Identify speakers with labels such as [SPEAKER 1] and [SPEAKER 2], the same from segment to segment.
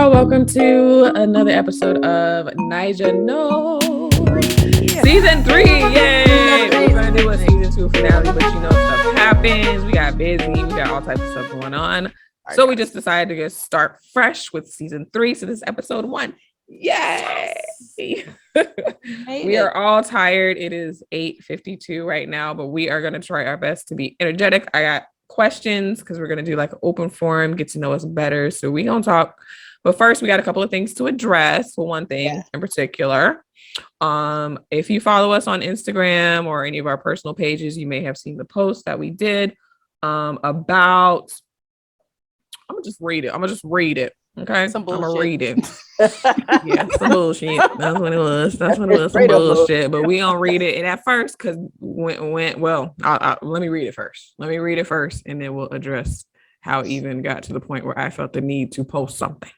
[SPEAKER 1] y'all. Welcome to another episode of Naija Knows. Season 3. Yay! We're going to do a season 2 finale, but stuff happens. We got busy. We got all types of stuff going on. So we just decided to just start fresh with season 3. So this is episode 1. Yay! We are all tired. It is 8:52 right now, but we are going to try our best to be energetic. I got questions because we're going to do like an open forum, get to know us better. So we going to talk. But first, we got a couple of things to address. Well, one thing in particular. If you follow us on Instagram or any of our personal pages, you may have seen the post that we did about. I'm gonna just read it. Okay, I'm gonna read it. Yeah, some bullshit. That's what it was. Some bullshit. But we gonna read it. And at first, because let me read it first. And then we'll address how it even got to the point where I felt the need to post something.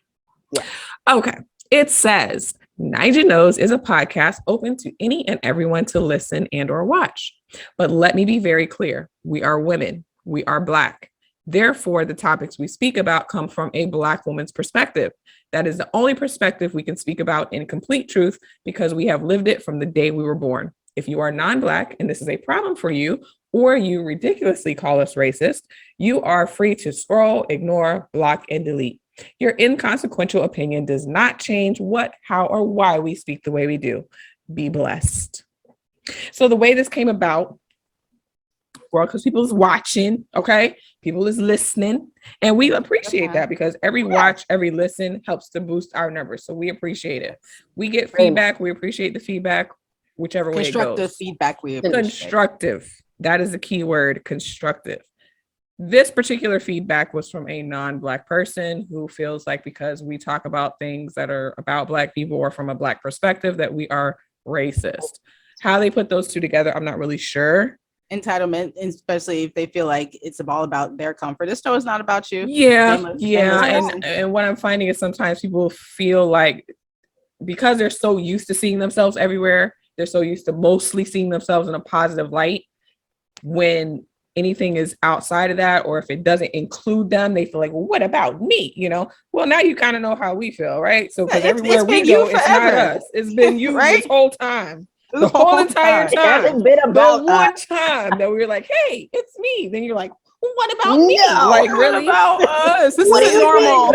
[SPEAKER 1] Yeah. Okay. It says, Naija Knows is a podcast open to any and everyone to listen and or watch. But let me be very clear. We are women. We are Black. Therefore, the topics we speak about come from a Black woman's perspective. That is the only perspective we can speak about in complete truth because we have lived it from the day we were born. If you are non-Black and this is a problem for you, or you ridiculously call us racist, you are free to scroll, ignore, block, and delete. Your inconsequential opinion does not change what, how, or why we speak the way we do. Be blessed. So the way this came about, because people is watching, okay? People is listening, and we appreciate that because every watch, every listen helps to boost our numbers. So we appreciate it. We get feedback. We appreciate the feedback, whichever way it goes.
[SPEAKER 2] Constructive feedback. We appreciate.
[SPEAKER 1] Constructive. That is the key word, constructive. This particular feedback was from a non-Black person who feels like because we talk about things that are about Black people or from a Black perspective that we are racist. How they put those two together, I'm not really sure.
[SPEAKER 2] Entitlement, especially if they feel like it's all about their comfort. This show is not about you.
[SPEAKER 1] And what I'm finding is sometimes people feel like because they're so used to seeing themselves everywhere, they're so used to mostly seeing themselves in a positive light. When anything is outside of that, or if it doesn't include them, they feel like, well, what about me? Well, now you kind of know how we feel, right? So because everywhere we go, it's not us. It's been you right? This whole time. The whole entire time. It hasn't been about one time that we were like, hey, it's me. Then you're like, well, what about me? Like, really?
[SPEAKER 2] What about us? This is normal.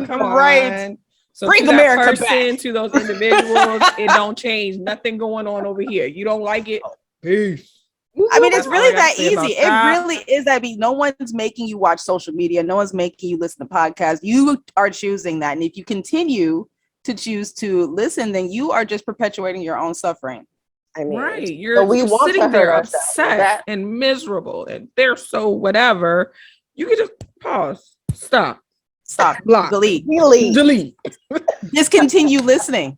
[SPEAKER 1] Come on. Right. So bring to America that person, back. To those individuals, it don't change. Nothing going on over here. You don't like it? Peace.
[SPEAKER 2] I mean, it's really that easy. It really is that easy. No one's making you watch social media. No one's making you listen to podcasts. You are choosing that. And if you continue to choose to listen, then you are just perpetuating your own suffering.
[SPEAKER 1] I mean, right. You're sitting there upset and miserable and they're so whatever. You can just pause, stop, block, delete. Discontinue listening.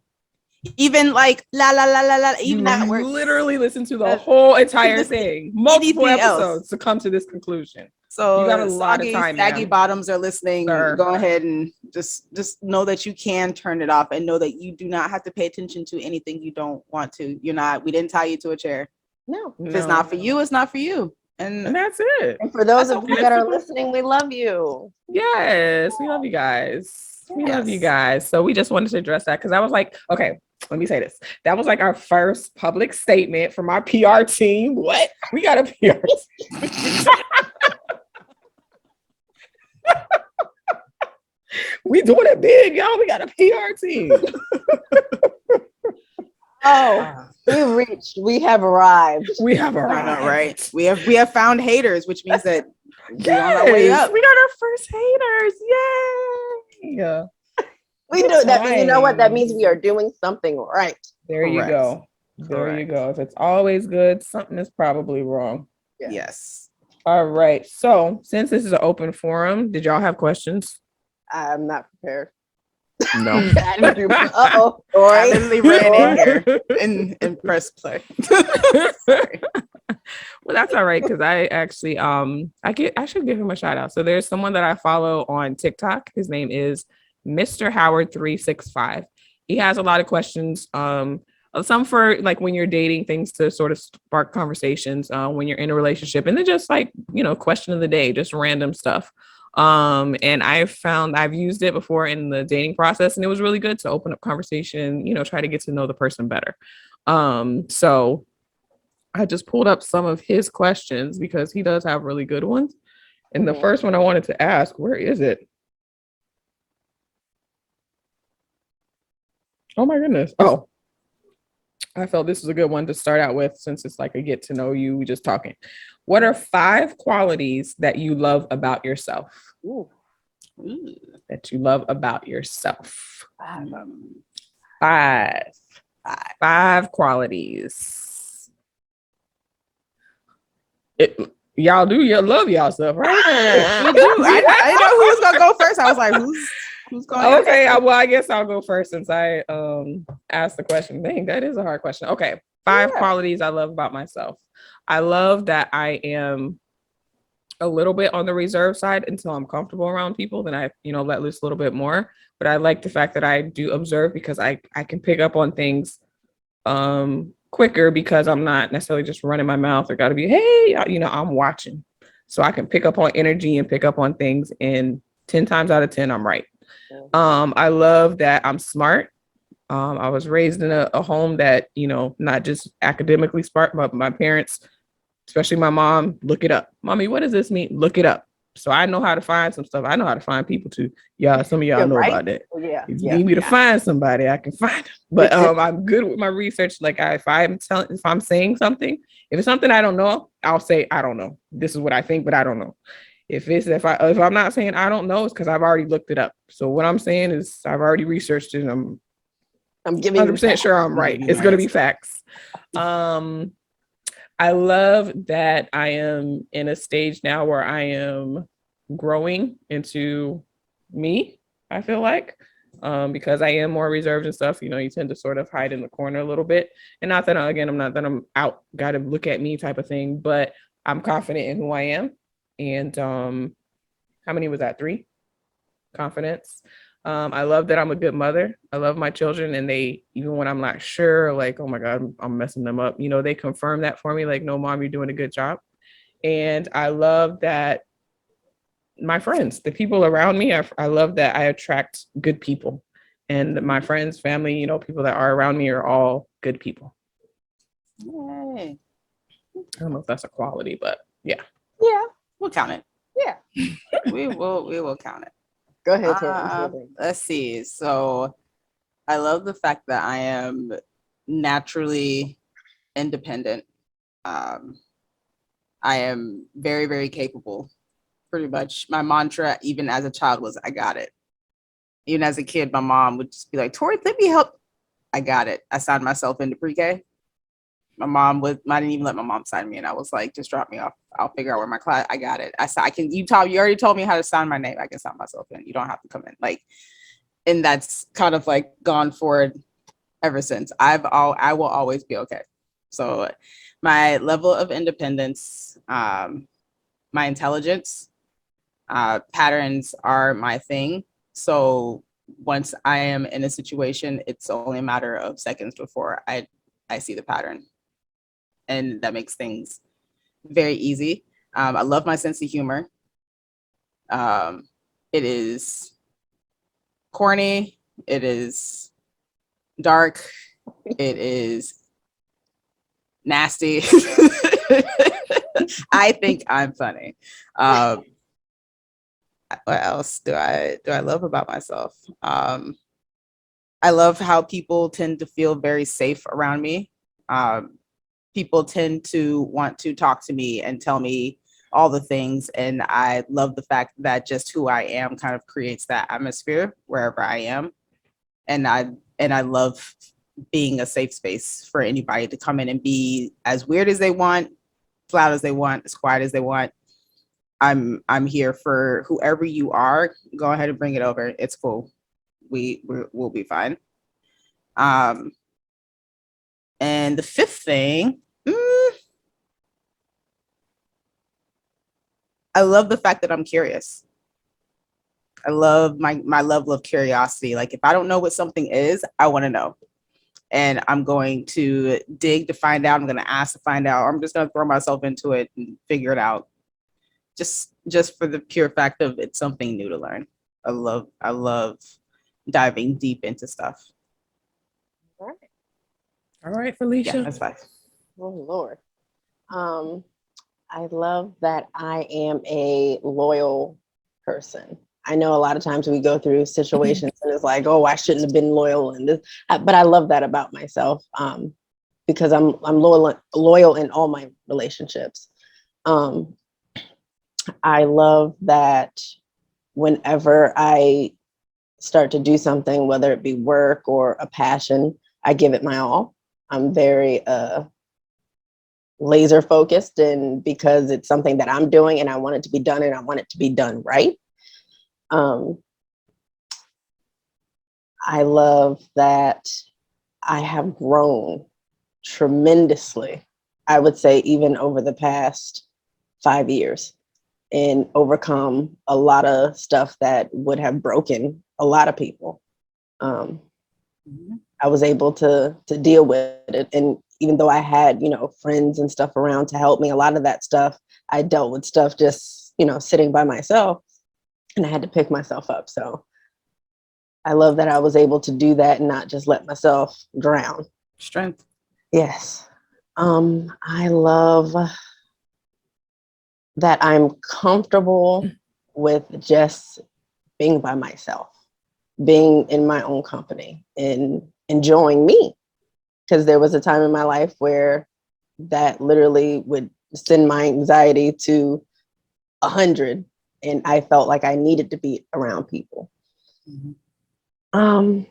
[SPEAKER 1] Even like la la la la la. Even that word. Literally listen to the whole entire thing, multiple episodes to come to this conclusion.
[SPEAKER 2] So you got a lot of time. Saggy bottoms are listening. Go ahead and just know that you can turn it off and know that you do not have to pay attention to anything you don't want to. We didn't tie you to a chair. No. If it's not for you, it's not for you. And
[SPEAKER 1] that's it.
[SPEAKER 3] And for those of you that are listening, we love you.
[SPEAKER 1] Yes, we love you guys. We love you guys. So we just wanted to address that because I was like, okay, let me say this. That was like our first public statement from our PR team. What? We got a PR team. We doing it big, y'all. We got a PR team.
[SPEAKER 3] We have arrived.
[SPEAKER 2] Right. We have found haters, which means that we're on our way up.
[SPEAKER 1] We got our first haters. Yay.
[SPEAKER 3] We do that. You know what? That means we are doing something right.
[SPEAKER 1] There you go. If it's always good, something is probably wrong.
[SPEAKER 2] Yes.
[SPEAKER 1] All right. So since this is an open forum, did y'all have questions?
[SPEAKER 3] I'm not prepared.
[SPEAKER 1] No.
[SPEAKER 3] Uh-oh.
[SPEAKER 2] I literally ran in here and pressed play.
[SPEAKER 1] Well, that's all right because I actually I should give him a shout out. So there's someone that I follow on TikTok. His name is Mr. Howard 365. He has a lot of questions. Some for like when you're dating, things to sort of spark conversations when you're in a relationship, and then just like question of the day, just random stuff. And I've used it before in the dating process, and it was really good to open up conversation, try to get to know the person better. So I just pulled up some of his questions because he does have really good ones. And the first one I wanted to ask, where is it? Oh my goodness. Oh, I felt this was a good one to start out with since it's like a get to know you, we just talking. What are 5 qualities that you love about yourself?
[SPEAKER 2] Ooh.
[SPEAKER 1] That you love about yourself. 5 qualities. Y'all do love y'all stuff, right?
[SPEAKER 2] We do. I know who was gonna go first. I was like, who's going?
[SPEAKER 1] Okay, well, I guess I'll go first since I asked the question. Dang, that is a hard question. Okay, 5 qualities I love about myself. I love that I am a little bit on the reserve side until I'm comfortable around people. Then I, let loose a little bit more. But I like the fact that I do observe because I can pick up on things quicker because I'm not necessarily just running my mouth or got to be, hey, I'm watching. So I can pick up on energy and pick up on things, and 10 times out of 10, I'm right. I love that I'm smart. I was raised in a home that, not just academically smart, but my parents, especially my mom, look it up. Mommy, what does this mean? Look it up. So I know how to find some stuff. I know how to find people too. Yeah, some of y'all know about that.
[SPEAKER 3] Yeah.
[SPEAKER 1] If you need me to find somebody, I can find them. But I'm good with my research. Like if I'm saying something, if it's something I don't know, I'll say I don't know. This is what I think, but I don't know. If I'm not saying I don't know, it's because I've already looked it up. So what I'm saying is I've already researched it. And I'm giving 100% sure I'm right. It's going to be facts. I love that I am in a stage now where I am growing into me, I feel like, because I am more reserved and stuff. You tend to sort of hide in the corner a little bit. And not that, I'm out, got to look at me type of thing, but I'm confident in who I am. And how many was that? 3? Confidence. I love that I'm a good mother. I love my children, and they, even when I'm not sure, like, oh my God, I'm messing them up, they confirm that for me, like, no, Mom, you're doing a good job. And I love that my friends, the people around me, I love that I attract good people, and my friends, family, people that are around me are all good people.
[SPEAKER 2] Yay.
[SPEAKER 1] I don't know if that's a quality, but yeah.
[SPEAKER 2] Yeah, we'll count it.
[SPEAKER 3] Yeah.
[SPEAKER 2] we will count it.
[SPEAKER 3] Go ahead.
[SPEAKER 2] Let's see. So I love the fact that I am naturally independent. I am very, very capable. Pretty much my mantra, even as a child, was I got it. Even as a kid, my mom would just be like, Tori, let me help. I got it. I signed myself into pre-K. I didn't even let my mom sign me, and I was like, just drop me off. I'll figure out where my class. I got it. I can. You already told me how to sign my name. I can sign myself in. You don't have to come in. Like, and that's kind of like gone forward ever since. I will always be okay. So, my level of independence, my intelligence, patterns are my thing. So once I am in a situation, it's only a matter of seconds before I see the pattern. And that makes things very easy. I love my sense of humor. It is corny. It is dark. It is nasty. I think I'm funny. What else do I love about myself? I love how people tend to feel very safe around me. People tend to want to talk to me and tell me all the things. And I love the fact that just who I am kind of creates that atmosphere wherever I am. And I love being a safe space for anybody to come in and be as weird as they want, as loud as they want, as quiet as they want. I'm here for whoever you are. Go ahead and bring it over. It's cool. We'll be fine. And the 5th thing, I love the fact that I'm curious. I love my level of curiosity. Like, if I don't know what something is, I want to know. And I'm going to dig to find out. I'm going to ask to find out. Or I'm just going to throw myself into it and figure it out. just for the pure fact of it's something new to learn. I love diving deep into stuff.
[SPEAKER 1] All right, Felicia.
[SPEAKER 2] Yeah, that's fine.
[SPEAKER 3] Oh Lord. I love that I am a loyal person. I know a lot of times we go through situations and it's like, oh, I shouldn't have been loyal in this, but I love that about myself, because I'm loyal in all my relationships. I love that whenever I start to do something, whether it be work or a passion, I give it my all. I'm very laser focused, and because it's something that I'm doing and I want it to be done and I want it to be done right. I love that I have grown tremendously, I would say, even over the past 5 years, and overcome a lot of stuff that would have broken a lot of people. I was able to deal with it. And even though I had, friends and stuff around to help me, a lot of that stuff, I dealt with stuff just, sitting by myself, and I had to pick myself up. So I love that I was able to do that and not just let myself drown.
[SPEAKER 2] Strength.
[SPEAKER 3] Yes. I love that I'm comfortable with just being by myself, being in my own company and enjoying me. Because there was a time in my life where that literally would send my anxiety to 100, and I felt like I needed to be around people. What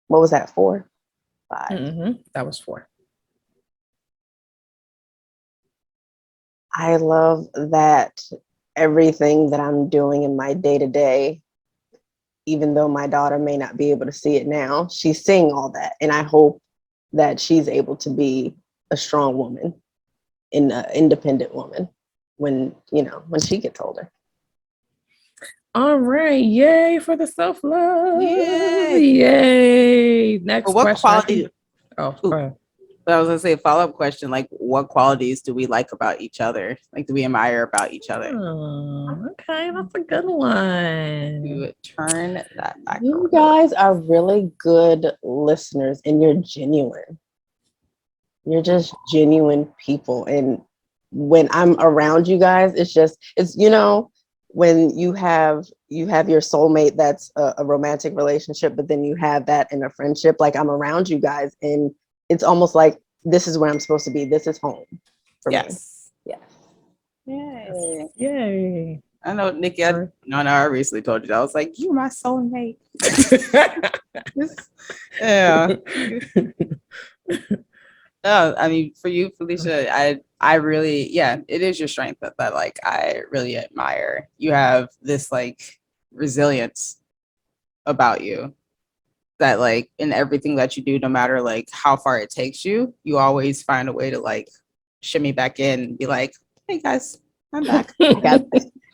[SPEAKER 3] was that, 4? 5?
[SPEAKER 1] That was 4.
[SPEAKER 3] I love that everything that I'm doing in my day-to-day, even though my daughter may not be able to see it now, she's seeing all that. And I hope that she's able to be a strong woman and an independent woman when she gets older.
[SPEAKER 1] All right. Yay for the self-love. Yay. Next
[SPEAKER 2] what
[SPEAKER 1] question.
[SPEAKER 2] Quality?
[SPEAKER 1] Go ahead.
[SPEAKER 2] But I was gonna say a follow-up question, like what qualities do we like about each other? Like, do we admire about each other?
[SPEAKER 1] Oh, okay, that's a good one.
[SPEAKER 2] You turn that back.
[SPEAKER 3] You guys are really good listeners, and you're genuine. You're just genuine people. And when I'm around you guys, it's when you have your soulmate that's a romantic relationship, but then you have that in a friendship. Like, I'm around you guys, and it's almost like this is where I'm supposed to be. This is home for me. Yes.
[SPEAKER 1] Yay.
[SPEAKER 2] I know, Nikki. I recently told you that. I was like, you're my soulmate. Yeah. I mean, for you, Felicia, I really, it is your strength that like I really admire. You have this like resilience about you that like in everything that you do, no matter like how far it takes you, you always find a way to like shimmy back in and be like, hey guys, I'm back.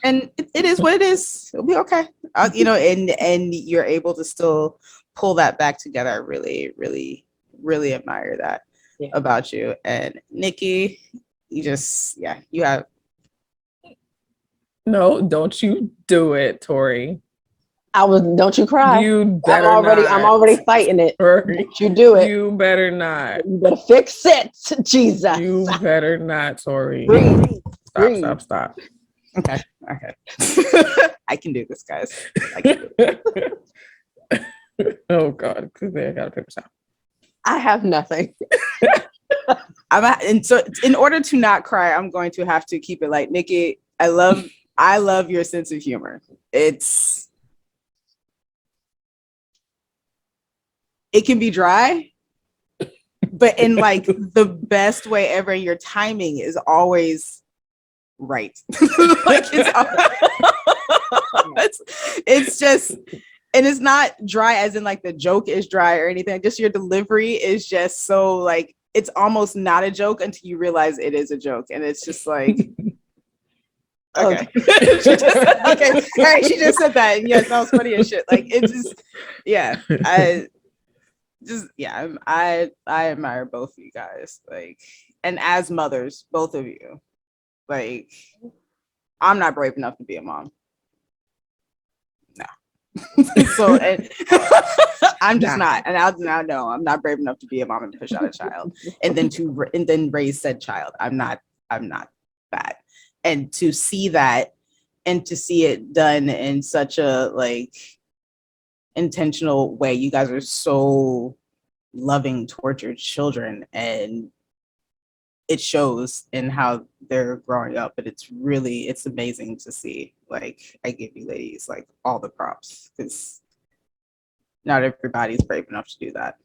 [SPEAKER 2] And it is what it is. It'll be okay. And you're able to still pull that back together. I really, really, really admire that about you. And Nikki, you have.
[SPEAKER 1] No, don't you do it, Tori.
[SPEAKER 3] Don't you cry.
[SPEAKER 1] You better
[SPEAKER 3] I'm already fighting it. Don't you do it.
[SPEAKER 1] You better not.
[SPEAKER 3] You better fix it, Jesus.
[SPEAKER 1] You better not, Tori. Stop.
[SPEAKER 2] Okay. I can do this, guys. I can do it.
[SPEAKER 1] Oh God, I got a paper towel.
[SPEAKER 3] I have nothing.
[SPEAKER 2] And so in order to not cry, I'm going to have to keep it light. Nikki, I love your sense of humor. It can be dry, but in like the best way ever. Your timing is always right. Like it's just, and it's not dry as in like the joke is dry or anything. Just your delivery is just so like it's almost not a joke until you realize it is a joke, and it's just like. Okay. Okay. All right. She just said that. And yes, that was funny as shit. Like it's just, I admire both of you guys. Like, and as mothers, both of you, like, I'm not brave enough to be a mom. No. So I'm just not, and I'll now know I'm not brave enough to be a mom and push out a child, and then raise said child. I'm not that, and to see that, and to see it done in such a like intentional way. You guys are so loving towards your children, and it shows in how they're growing up, but it's amazing to see. Like, I give you ladies like all the props, because not everybo's brave enough to do that.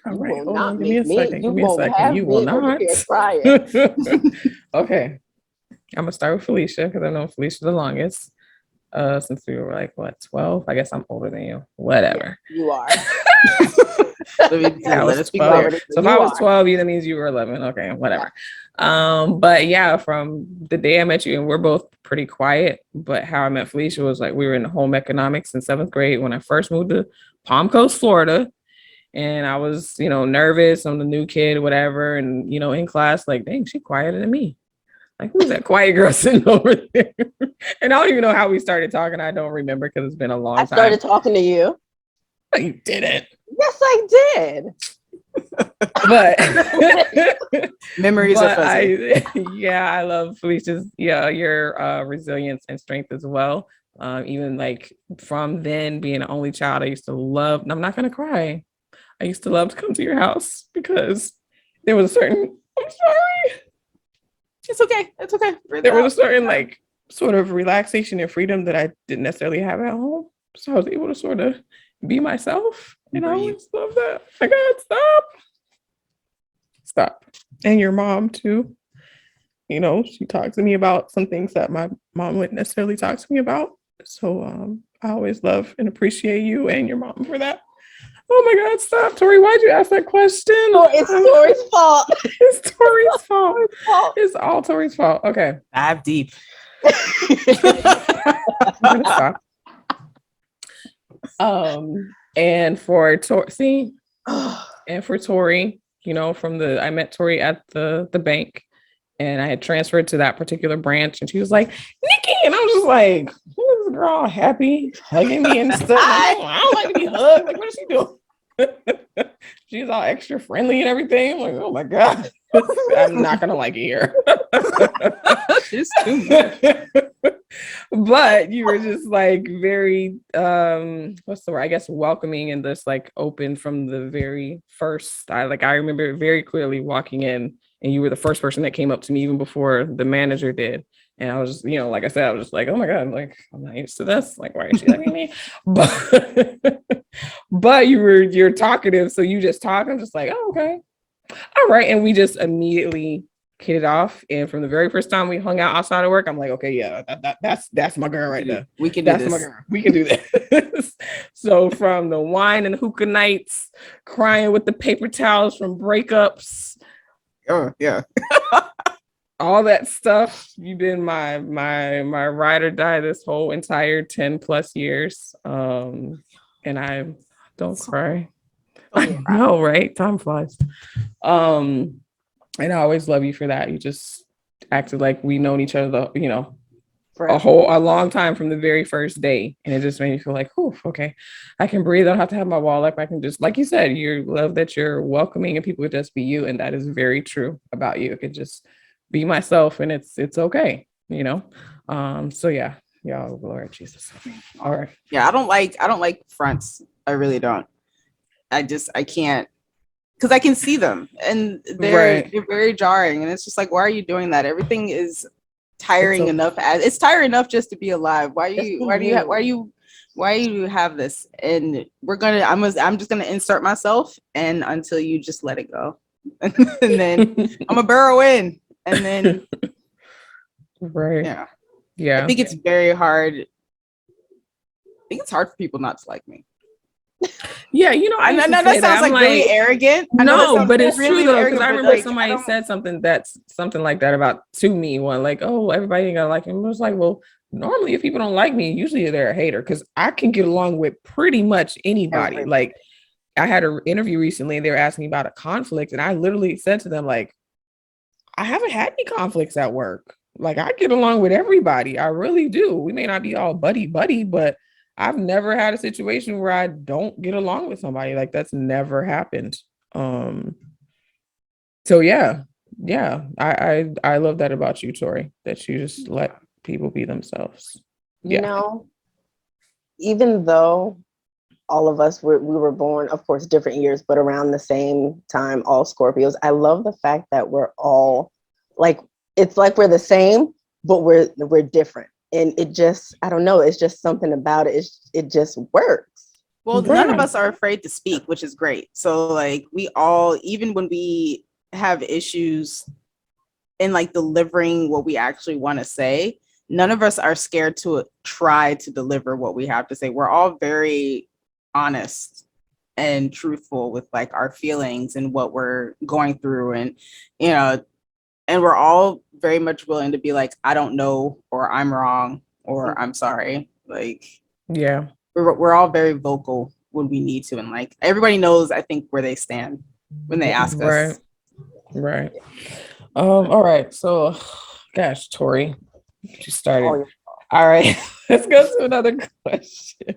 [SPEAKER 1] All right, hold on, give me a second. You will not. Okay, I'm gonna start with Felicia because I know Felicia the longest. Since we were like 12. I guess I'm older than you. Whatever.
[SPEAKER 3] You are.
[SPEAKER 1] Let us be clear. So if I was 12, that means you were 11. Okay, whatever. But yeah, from the day I met you, and we're both pretty quiet, but how I met Felicia was like we were in home economics in 7th grade when I first moved to Palm Coast, Florida. And I was, nervous. I'm the new kid, whatever. And, in class, like, dang, she quieter than me. Like, who's that quiet girl sitting over there? And I don't even know how we started talking. I don't remember because it's been a long time.
[SPEAKER 3] I started talking to you.
[SPEAKER 1] No, you didn't.
[SPEAKER 3] Yes, I did.
[SPEAKER 1] But
[SPEAKER 2] memories are fuzzy.
[SPEAKER 1] I love Felicia's, your resilience and strength as well. Even like from then being an only child, I used to love, and I'm not going to cry. I used to love to come to your house because there was a certain, I'm sorry.
[SPEAKER 2] It's okay.
[SPEAKER 1] There was a certain like sort of relaxation and freedom that I didn't necessarily have at home. So I was able to sort of be myself. And I always love that. My God, stop. And your mom too. She talks to me about some things that my mom wouldn't necessarily talk to me about. So I always love and appreciate you and your mom for that. Oh my God, stop. Tori, why'd you ask that question?
[SPEAKER 3] Oh, it's Tori's fault.
[SPEAKER 1] It's Tori's fault. It's all Tori's fault. Okay.
[SPEAKER 2] Dive deep.
[SPEAKER 1] I'm gonna stop. And for Tori, I met Tori at the bank, and I had transferred to that particular branch, and she was like, Nikki, and I was just like, who is this girl happy hugging me and stuff? I don't like to be hugged. Like, what is she doing? She's all extra friendly and everything. I'm like, oh my God, I'm not gonna like it here.
[SPEAKER 2] She's too much.
[SPEAKER 1] But you were just like very what's the word? I guess welcoming and just like open from the very first. I remember very clearly walking in, and you were the first person that came up to me even before the manager did. And I was just, like I said, I was just like, oh my God, like I'm not used to this. Like, why is she hugging me? But you're talkative, so you just talk. I'm just like, oh, okay. All right. And we just immediately hit it off. And from the very first time we hung out outside of work, I'm like, okay, yeah, that's my girl right there.
[SPEAKER 2] We can do this.
[SPEAKER 1] My girl. We can do this. So from the wine and hookah nights, crying with the paper towels from breakups.
[SPEAKER 2] Oh, yeah.
[SPEAKER 1] All that stuff. You've been my ride or die this whole entire 10 plus years. And I don't cry. I know, right? Time flies. And I always love you for that. You just acted like we known each other, a long time from the very first day. And it just made me feel like, oh, okay, I can breathe. I don't have to have my wall up. I can just, like you said, you love that you're welcoming and people would just be you. And that is very true about you. I could just be myself and it's okay, So yeah, Lord Jesus. All right.
[SPEAKER 2] Yeah, I don't like fronts. I really don't. I can't, because I can see them and they're very jarring, and it's just like, why are you doing that? Everything is tiring enough. It's tiring enough just to be alive. Why you have this? And I'm just gonna insert myself, and until you just let it go, and then I'm gonna burrow in, and then
[SPEAKER 1] yeah.
[SPEAKER 2] I think it's very hard. I think it's hard for people not to like me.
[SPEAKER 1] Yeah,
[SPEAKER 2] I know that sounds like really arrogant.
[SPEAKER 1] No, but it's really true though, because I remember somebody said something like that to me. One like, oh, everybody ain't gonna like him. I was like, well, normally if people don't like me, usually they're a hater, because I can get along with pretty much anybody. Everybody. Like, I had an interview recently, and they were asking me about a conflict, and I literally said to them, like, I haven't had any conflicts at work. Like, I get along with everybody. I really do. We may not be all buddy, but I've never had a situation where I don't get along with somebody. Like, that's never happened. So yeah. I love that about you, Tori, that you just let people be themselves.
[SPEAKER 3] You know, even though all of us we were born, of course, different years, but around the same time, all Scorpios. I love the fact that we're all like, it's like we're the same, but we're different. And it just, I don't know, it's just something about it. It just works.
[SPEAKER 2] Well, none of us are afraid to speak, which is great. So like we all, even when we have issues in like delivering what we actually want to say, none of us are scared to try to deliver what we have to say. We're all very honest and truthful with like our feelings and what we're going through, and and we're all very much willing to be like, I don't know, or I'm wrong, or I'm sorry. Like, yeah, we're all very vocal when we need to, and like everybody knows, I think, where they stand when they ask us.
[SPEAKER 1] Right. All right. So, gosh, Tori, you started. All right, let's go to another question.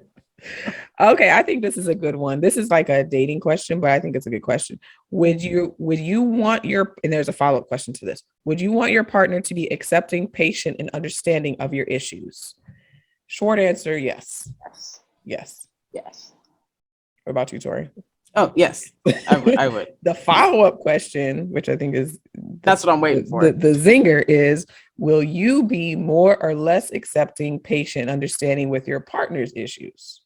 [SPEAKER 1] Okay, I think this is a good one. This is like a dating question, but I think it's a good question. Would you want your, and there's a follow-up question to this, would you want your partner to be accepting, patient, and understanding of your issues? Short answer, yes. Yes. What about you, Tori?
[SPEAKER 2] Oh, yes, I would.
[SPEAKER 1] The follow-up question, which I think is
[SPEAKER 2] that's what I'm waiting for.
[SPEAKER 1] The zinger is, will you be more or less accepting, patient, understanding with your partner's issues?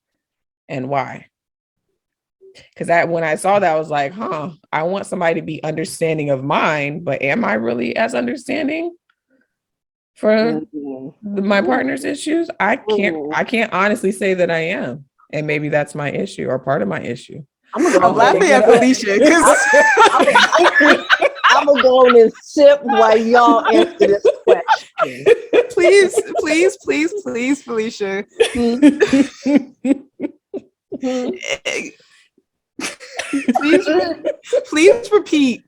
[SPEAKER 1] And why? Because when I saw that, I was like, I want somebody to be understanding of mine, but am I really as understanding for my partner's issues? I can't honestly say that I am. And maybe that's my issue or part of my issue.
[SPEAKER 2] I'm laughing at Felicia because
[SPEAKER 3] I'm gonna go on and sip while y'all answer this question.
[SPEAKER 2] Please, Felicia. Please repeat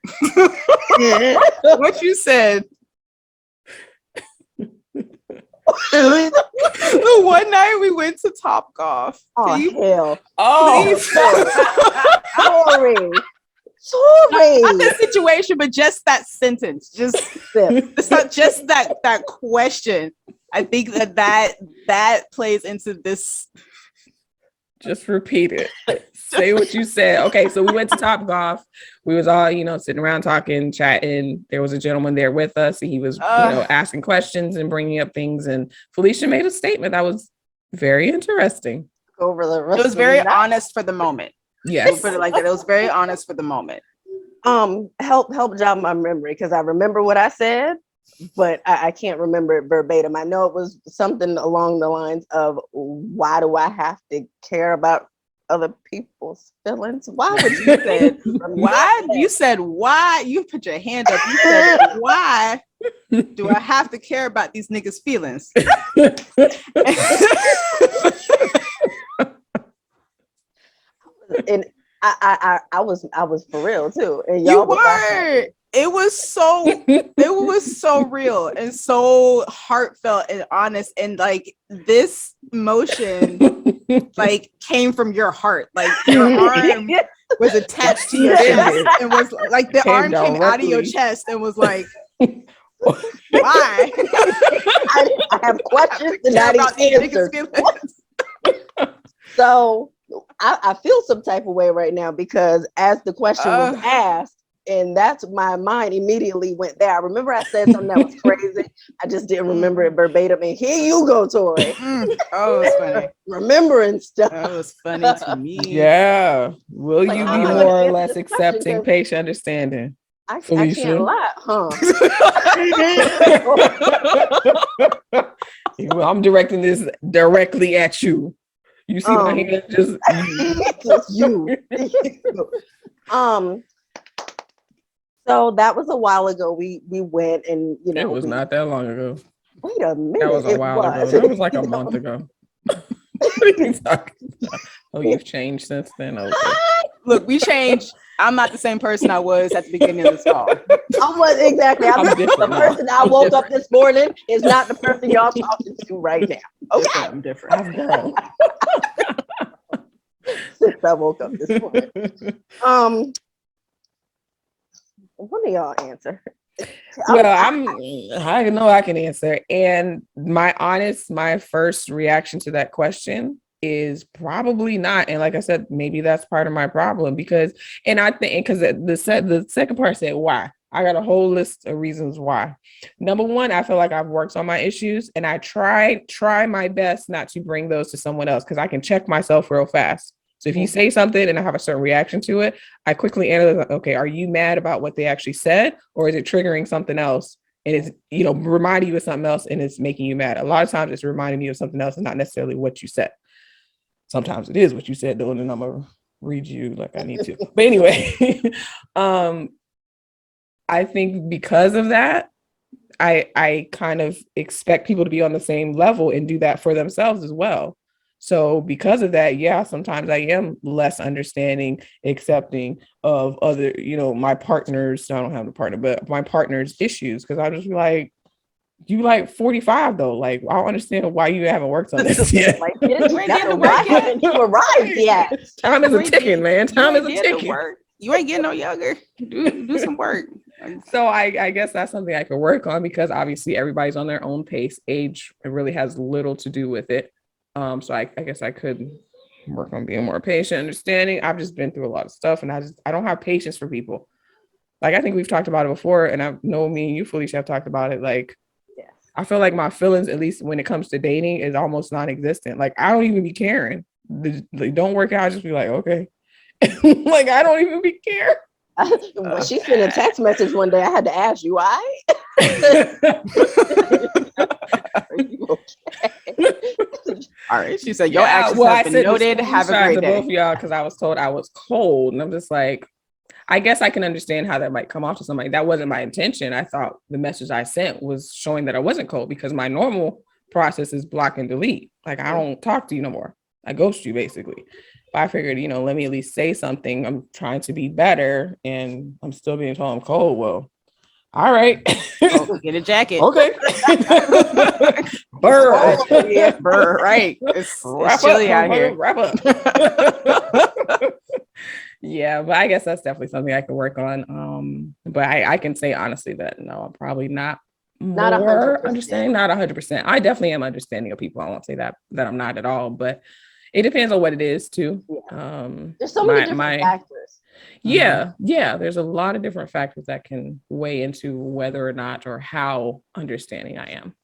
[SPEAKER 2] what you said. The one night we went to Top Golf.
[SPEAKER 3] Oh, hell.
[SPEAKER 2] Sorry. Not the situation, but just that sentence. It's not just that question. I think that plays into this.
[SPEAKER 1] Just repeat it. Say what you said. Okay, so we went to Top Golf. We was all, sitting around talking, chatting. There was a gentleman there with us, and he was, asking questions and bringing up things. And Felicia made a statement that was very interesting.
[SPEAKER 3] Over the rest
[SPEAKER 2] it was very honest for the moment.
[SPEAKER 1] Yes,
[SPEAKER 2] we'll put it like that. It was very honest for the moment.
[SPEAKER 3] Help jog my memory, because I remember what I said, but I can't remember it verbatim. I know it was something along the lines of, why do I have to care about other people's feelings? Why would you say
[SPEAKER 2] why? You said why? You put your hand up. You said why do I have to care about these niggas' feelings?
[SPEAKER 3] And I was for real too. And
[SPEAKER 2] y'all were. It was so real and so heartfelt and honest, and like this emotion like came from your heart. Like your arm was attached to your chest and was like the arm came out of your chest and was like, why?
[SPEAKER 3] I have questions and not answers. So I feel some type of way right now, because as the question was asked, and that's my mind immediately went there. I remember I said something that was crazy. I just didn't remember it verbatim. And here you go, Tori.
[SPEAKER 2] Oh, it's funny.
[SPEAKER 3] Remembering stuff.
[SPEAKER 2] That was funny to me.
[SPEAKER 1] Yeah. Will you be more or less accepting, patient, understanding?
[SPEAKER 3] I can't lie, huh?
[SPEAKER 1] I'm directing this directly at you. You see my hand? Just
[SPEAKER 3] you. So that was a while ago. We went, and
[SPEAKER 1] it was not that long ago.
[SPEAKER 3] Wait a minute.
[SPEAKER 1] That was a while ago. That was like a month ago. What are you talking about? Oh, you've changed since then. Okay.
[SPEAKER 2] Look, we changed. I'm not the same person I was at the beginning of this call.
[SPEAKER 3] I was exactly. The person I woke up this morning is not the person y'all talking to right now. Okay,
[SPEAKER 2] I'm different.
[SPEAKER 1] I've grown.
[SPEAKER 3] Since I woke up this morning. One of y'all answer.
[SPEAKER 1] Well, I know I can answer. And my first reaction to that question is probably not. And like I said, maybe that's part of my problem because the second part said why. I got a whole list of reasons why. Number one, I feel like I've worked on my issues and I try my best not to bring those to someone else because I can check myself real fast. So if you say something and I have a certain reaction to it, I quickly analyze, okay, are you mad about what they actually said? Or is it triggering something else? And it's, reminding you of something else and it's making you mad. A lot of times it's reminding me of something else and not necessarily what you said. Sometimes it is what you said, though, and then I'm going to read you like I need to. But anyway, I think because of that, I kind of expect people to be on the same level and do that for themselves as well. So because of that, yeah, sometimes I am less understanding, accepting of other, my partners. I don't have a partner, but my partner's issues. Cause I just be like, you like 45 though. Like, I don't understand why you haven't worked on this yet.
[SPEAKER 3] Like, you arrived yet.
[SPEAKER 1] Time is a ticking, man. Time is a ticking.
[SPEAKER 2] You ain't getting no younger. Do some work.
[SPEAKER 1] So I guess that's something I could work on because obviously everybody's on their own pace. Age really has little to do with it. So I guess I could work on being more patient, understanding. I've just been through a lot of stuff and I don't have patience for people. Like, I think we've talked about it before and I know me and you, Felicia, have talked about it. Like, yes. I feel like my feelings, at least when it comes to dating, is almost non-existent. Like, I don't even be caring. They don't work out. I just be like, okay. Like, I don't even be caring.
[SPEAKER 3] When she sent a text message one day, I had to ask you why. Are you okay?
[SPEAKER 2] All right. She said, your actions have been noted. Have a great day.
[SPEAKER 1] Both of y'all, because I was told I was cold. And I'm just like, I guess I can understand how that might come off to somebody. That wasn't my intention. I thought the message I sent was showing that I wasn't cold because my normal process is block and delete. Like, I don't talk to you no more. I ghost you basically. But I figured, let me at least say something. I'm trying to be better and I'm still being told I'm cold. Well, all right.
[SPEAKER 2] Get a jacket.
[SPEAKER 1] Okay. Burr.
[SPEAKER 2] Yeah, burr. Right. It's chilly out here.
[SPEAKER 1] Wrap up. Yeah, but I guess that's definitely something I could work on. But I can say honestly that no, I'm probably not 100% understanding. Not 100%. I definitely am understanding of people. I won't say that I'm not at all, but it depends on what it is too.
[SPEAKER 3] Yeah. There's so many different factors.
[SPEAKER 1] Yeah. There's a lot of different factors that can weigh into whether or not or how understanding I am.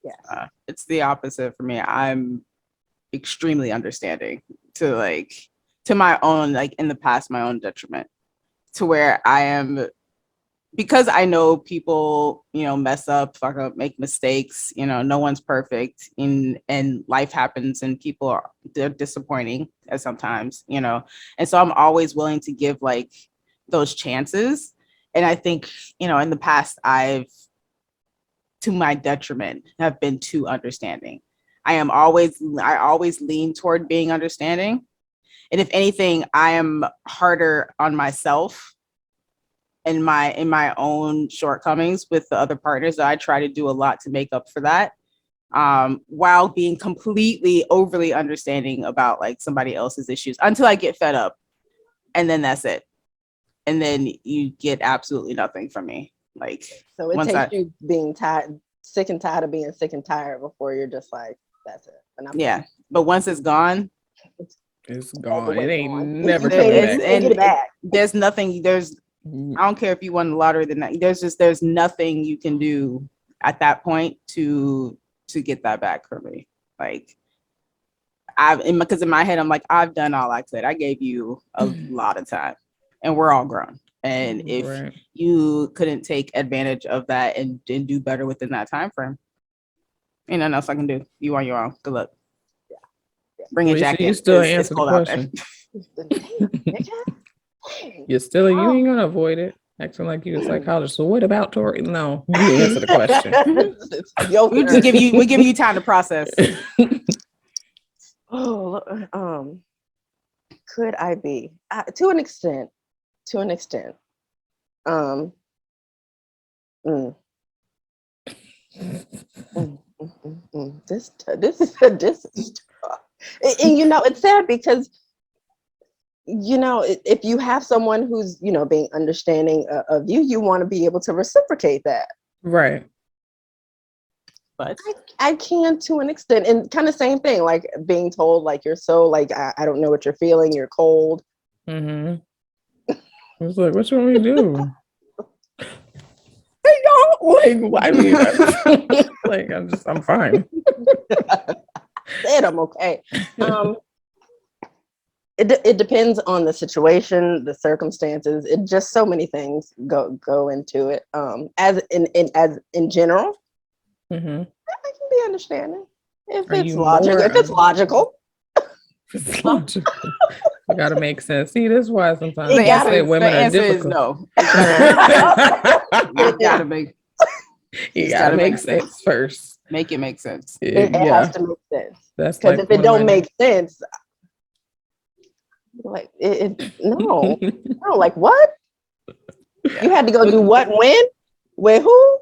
[SPEAKER 3] Yes.
[SPEAKER 2] It's the opposite for me. I'm extremely understanding to my own, like in the past, my own detriment, to where I am, because I know people, mess up, fuck up, make mistakes, no one's perfect and life happens and they're disappointing at sometimes, and so I'm always willing to give like those chances. And I think, in the past, I've, to my detriment, have been too understanding. I always lean toward being understanding. And if anything, I am harder on myself in my own shortcomings with the other partners. I try to do a lot to make up for that, while being completely overly understanding about like somebody else's issues until I get fed up, and then that's it. And then you get absolutely nothing from me. Like,
[SPEAKER 3] so it takes you being sick and tired of being sick and tired before you're just like, that's it.
[SPEAKER 2] Yeah, but once it's gone,
[SPEAKER 1] it's gone. It ain't never coming
[SPEAKER 2] back. There's nothing. I don't care if you won the lottery the night. There's nothing you can do at that point to get that back from me. Like, because in my head, I'm like, I've done all I could. I gave you a lot of time and we're all grown. And if you couldn't take advantage of that and do better within that time frame, ain't nothing else I can do. You on your own. Good luck. Bring a jacket.
[SPEAKER 1] You still answer the question. You're still, you ain't gonna avoid it. Acting like you a psychologist. So what about Tori? No, you answer the question.
[SPEAKER 2] We give you time to process.
[SPEAKER 3] Could I be? To an extent. to an extent. Mm. This is tough. And it's sad because if you have someone who's being understanding of you, you want to be able to reciprocate that,
[SPEAKER 1] right?
[SPEAKER 3] But I can to an extent, and kind of same thing, like being told like you're so like I don't know what you're feeling, you're cold.
[SPEAKER 1] I was like, what's wrong with you?
[SPEAKER 3] Hey y'all, like
[SPEAKER 1] why do you like I'm fine.
[SPEAKER 3] Said I'm okay. It depends on the situation, the circumstances. It just so many things go into it. As in general, I can be understanding if it's logical. If it's logical,
[SPEAKER 1] it's logical. You gotta make sense. See, this is why sometimes
[SPEAKER 2] the answer is no. You gotta make
[SPEAKER 1] sense first.
[SPEAKER 2] Make it make sense.
[SPEAKER 3] It has to make sense.
[SPEAKER 1] That's
[SPEAKER 3] because if it don't make sense, like no, like what? Yeah. You had to go do what, when, with who?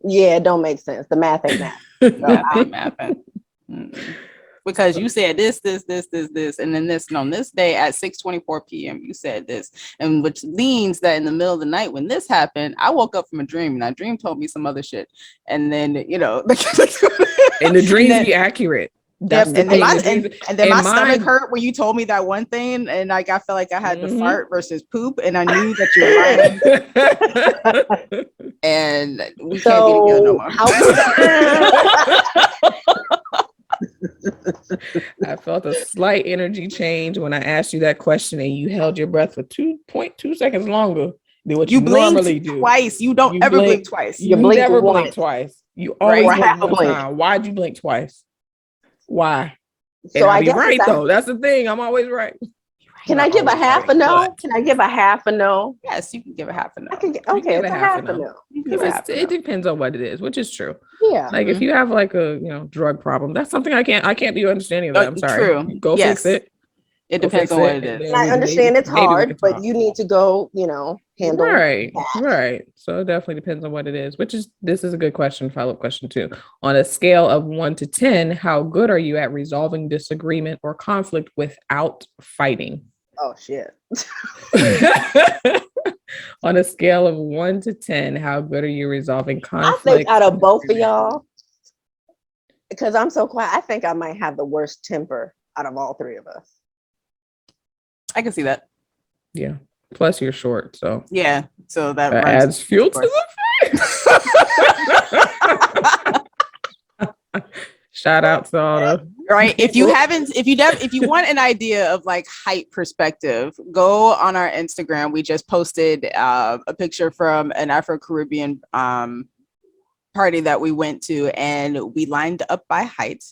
[SPEAKER 3] Yeah, it don't make sense. The math ain't math.
[SPEAKER 2] Because you said this, and then this. And on this day at 6:24 p.m., you said this, and which means that in the middle of the night when this happened, I woke up from a dream, and that dream told me some other shit, and then and
[SPEAKER 1] the dreams be accurate.
[SPEAKER 2] That's and then my stomach hurt when you told me that one thing, and like I felt like I had to fart versus poop, and I knew that you were lying. And we can't be together no
[SPEAKER 1] more. I felt a slight energy change when I asked you that question, and you held your breath for 2.2 seconds longer than what you normally do.
[SPEAKER 2] Twice. You don't ever blink twice.
[SPEAKER 1] You never blink twice. You always blink one time. Why'd you blink twice? Why? So I be right though. That's the thing. I'm always right.
[SPEAKER 3] Can I give a half a no? Can I give a half a no?
[SPEAKER 2] Yes, you can give a half a no.
[SPEAKER 3] I can get a half a no.
[SPEAKER 1] It depends on what it is, which is true.
[SPEAKER 3] Yeah.
[SPEAKER 1] Like if you have like a drug problem, that's something I can't be understanding of that. I'm sorry.
[SPEAKER 2] True.
[SPEAKER 1] Go fix it.
[SPEAKER 2] It depends on what it is.
[SPEAKER 3] I understand it's hard, but you need to go, handle
[SPEAKER 1] it. Right. So it definitely depends on what it is, this is a good question, follow-up question too. On a scale of 1 to 10, how good are you at resolving disagreement or conflict without fighting?
[SPEAKER 3] Oh, shit.
[SPEAKER 1] On a scale of 1 to 10, how good are you resolving conflict?
[SPEAKER 3] I think out of both of y'all, because I'm so quiet, I think I might have the worst temper out of all three of us.
[SPEAKER 2] I can see that.
[SPEAKER 1] Yeah. Plus you're short, so
[SPEAKER 2] yeah. So that
[SPEAKER 1] adds fuel to the fire. Shout out to all the
[SPEAKER 2] right. If you want an idea of like height perspective, go on our Instagram. We just posted a picture from an Afro-Caribbean party that we went to, and we lined up by height.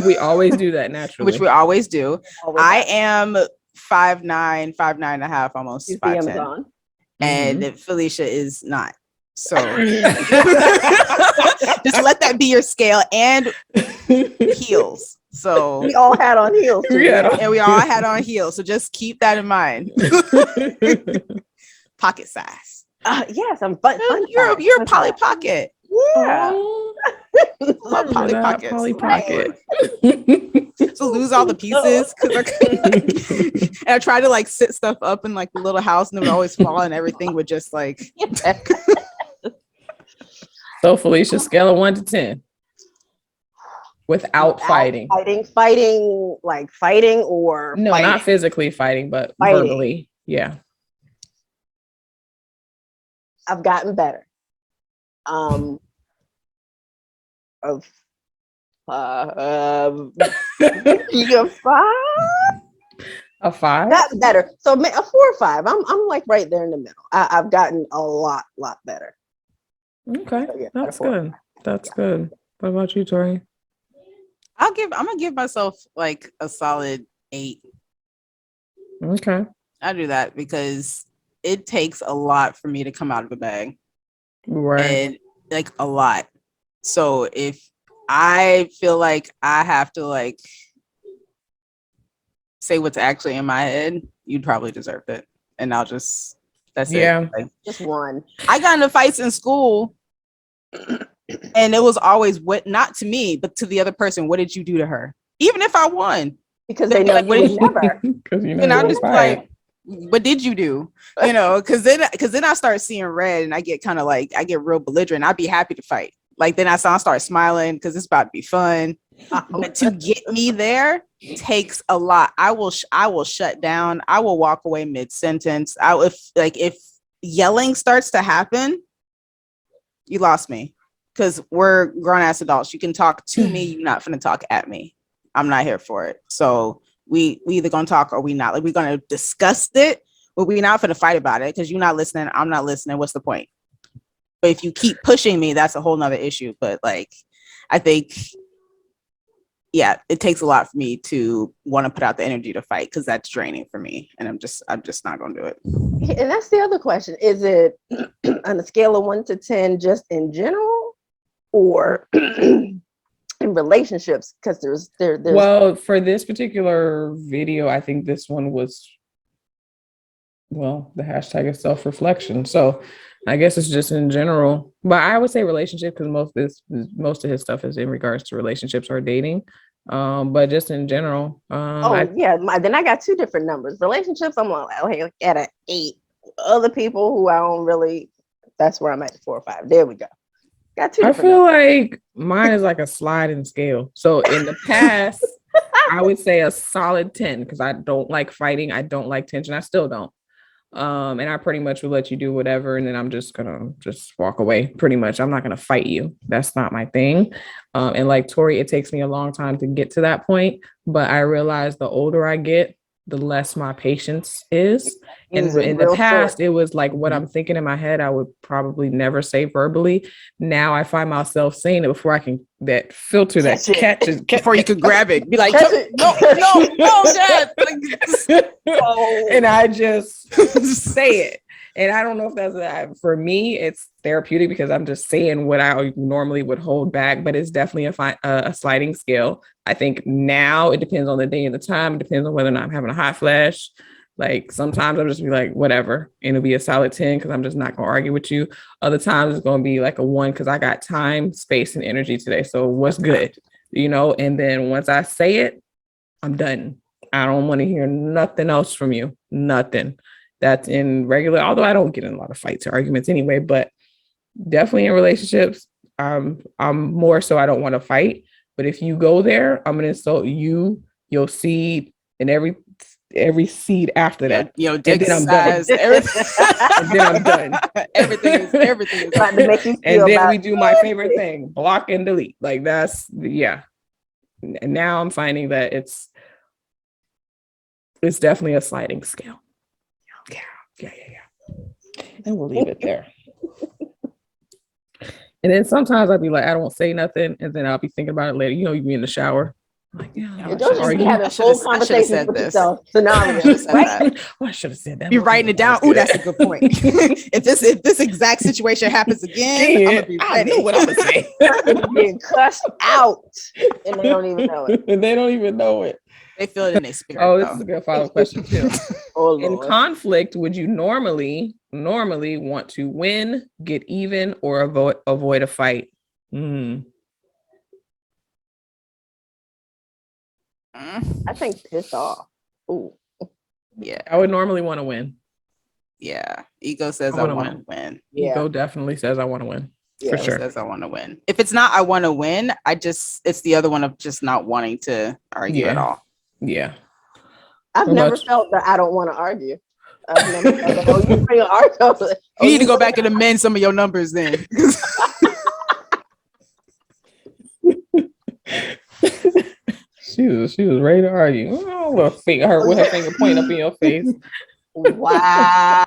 [SPEAKER 1] We always do that naturally,
[SPEAKER 2] which we always do. I am 5'9", 5'9.5", almost 5'10", and Felicia is not. So just let that be your scale, and heels. So
[SPEAKER 3] we all had on heels too.
[SPEAKER 2] And we all had on heels. So just keep that in mind. Pocket size.
[SPEAKER 3] Yes, I'm fun.
[SPEAKER 2] You're a Polly Pocket.
[SPEAKER 3] Yeah.
[SPEAKER 2] Love Polly Pockets.
[SPEAKER 1] Polly Pocket.
[SPEAKER 2] So lose all the pieces. And I try to like sit stuff up in like the little house, and it would always fall, and everything would just like.
[SPEAKER 1] So Felicia, scale of 1 to 10. Without fighting.
[SPEAKER 3] Fighting or
[SPEAKER 1] no,
[SPEAKER 3] fighting.
[SPEAKER 1] Not physically fighting, but verbally. Yeah.
[SPEAKER 3] I've gotten better.
[SPEAKER 1] A 5?
[SPEAKER 3] That's better. So a 4 or 5. I'm like right there in the middle. I've gotten a lot better.
[SPEAKER 1] Okay, so yeah, that's good. That's good. What about you, Tori?
[SPEAKER 2] I'm gonna give myself like a solid 8.
[SPEAKER 1] Okay.
[SPEAKER 2] I do that because it takes a lot for me to come out of a bag.
[SPEAKER 1] Right.
[SPEAKER 2] And like a lot. So if I feel like I have to like say what's actually in my head, you'd probably deserve it. And I'll just That's
[SPEAKER 1] it.
[SPEAKER 2] Like,
[SPEAKER 3] just one.
[SPEAKER 2] I got into fights in school, and it was always not to me, but to the other person. What did you do to her? Even if I won,
[SPEAKER 3] because they know like, what did you never.
[SPEAKER 2] And I just like, what did you do? Because then I start seeing red, and I get kind of like, I get real belligerent. I'd be happy to fight. Like then I start smiling because it's about to be fun. But to get me there takes a lot. I will shut down. I will walk away mid-sentence. If yelling starts to happen, you lost me. Because we're grown-ass adults. You can talk to me. You're not finna talk at me. I'm not here for it. So we either gonna talk or we not. Like we're gonna discuss it, but we're not finna fight about it because you're not listening. I'm not listening. What's the point? But if you keep pushing me, that's a whole nother issue. But like, I think, yeah, it takes a lot for me to want to put out the energy to fight because that's draining for me, and I'm just not gonna do it.
[SPEAKER 3] And that's the other question: is it on a scale of 1 to 10, just in general, or in relationships? Because there's
[SPEAKER 1] well, for this particular video, I think this one was, well, the hashtag is self-reflection. So I guess it's just in general, but I would say relationship because most of his stuff is in regards to relationships or dating. But just in general.
[SPEAKER 3] Then I got 2 different numbers. Relationships, I'm like at an 8. Other people who I don't really, that's where I'm at 4 or 5. There we go. Got 2 different
[SPEAKER 1] I feel
[SPEAKER 3] numbers.
[SPEAKER 1] like mine is like a sliding scale. So in the past, I would say a solid 10 because I don't like fighting. I don't like tension. I still don't. And I pretty much will let you do whatever, and then I'm just gonna walk away. Pretty much, I'm not gonna fight you. That's not my thing. And like Tori, it takes me a long time to get to that point, but I realize the older I get, the less my patience is. And in the past, it was like what I'm thinking in my head, I would probably never say verbally. Now I find myself saying it before I can that filter that catches
[SPEAKER 2] before you could grab it. Be like, no, Dad.
[SPEAKER 1] And I just say it. And I don't know if that's for me, it's therapeutic because I'm just saying what I normally would hold back, but it's definitely a sliding scale. I think now it depends on the day and the time. It depends on whether or not I'm having a hot flash. Like sometimes I'll just be like, whatever. And it'll be a solid 10 because I'm just not going to argue with you. Other times it's going to be like a 1 because I got time, space, and energy today. So what's good? And then once I say it, I'm done. I don't want to hear nothing else from you. Nothing. That's in regular, although I don't get in a lot of fights or arguments anyway, but definitely in relationships, I'm more so I don't want to fight. But if you go there, I'm going to insult you, your seed, and every seed after that.
[SPEAKER 2] And then I'm done.
[SPEAKER 1] And then I'm done.
[SPEAKER 2] Everything is
[SPEAKER 3] trying to make you feel.
[SPEAKER 1] And then we do my favorite thing, block and delete. Like that's, yeah. And now I'm finding that it's definitely a sliding scale. Yeah. And we'll leave it there. And then sometimes I'll be like, I don't say nothing, and then I'll be thinking about it later. You be in the shower. I'm like,
[SPEAKER 3] don't just be having full conversations with yourself. Scenario.
[SPEAKER 1] I should have said that.
[SPEAKER 2] Be writing it down. Ooh, that's a good point. if this exact situation happens again, I'm gonna be ready.
[SPEAKER 1] I know what I'm gonna say.
[SPEAKER 3] Being cussed out, and they don't even know it.
[SPEAKER 1] And they don't even know it.
[SPEAKER 2] They feel it in their spirit.
[SPEAKER 1] Oh, this is a good follow-up question too.
[SPEAKER 3] Oh,
[SPEAKER 1] in conflict, would you normally want to win, get even, or avoid a fight?
[SPEAKER 3] I think piss off. Ooh.
[SPEAKER 2] Yeah.
[SPEAKER 1] I would normally want to win.
[SPEAKER 2] Yeah. Ego says I want to win.
[SPEAKER 1] Yeah. Ego definitely says I want to win.
[SPEAKER 2] Yeah,
[SPEAKER 1] for sure.
[SPEAKER 2] Says I want to win. If it's not I want to win, it's the other one of just not wanting to argue at all.
[SPEAKER 1] Yeah.
[SPEAKER 3] I've never felt that I don't want to argue. I've never felt that, you argue.
[SPEAKER 2] You need to go back and amend some of your numbers then.
[SPEAKER 1] She was ready to argue. Oh, with her finger pointing up in your face.
[SPEAKER 3] Wow.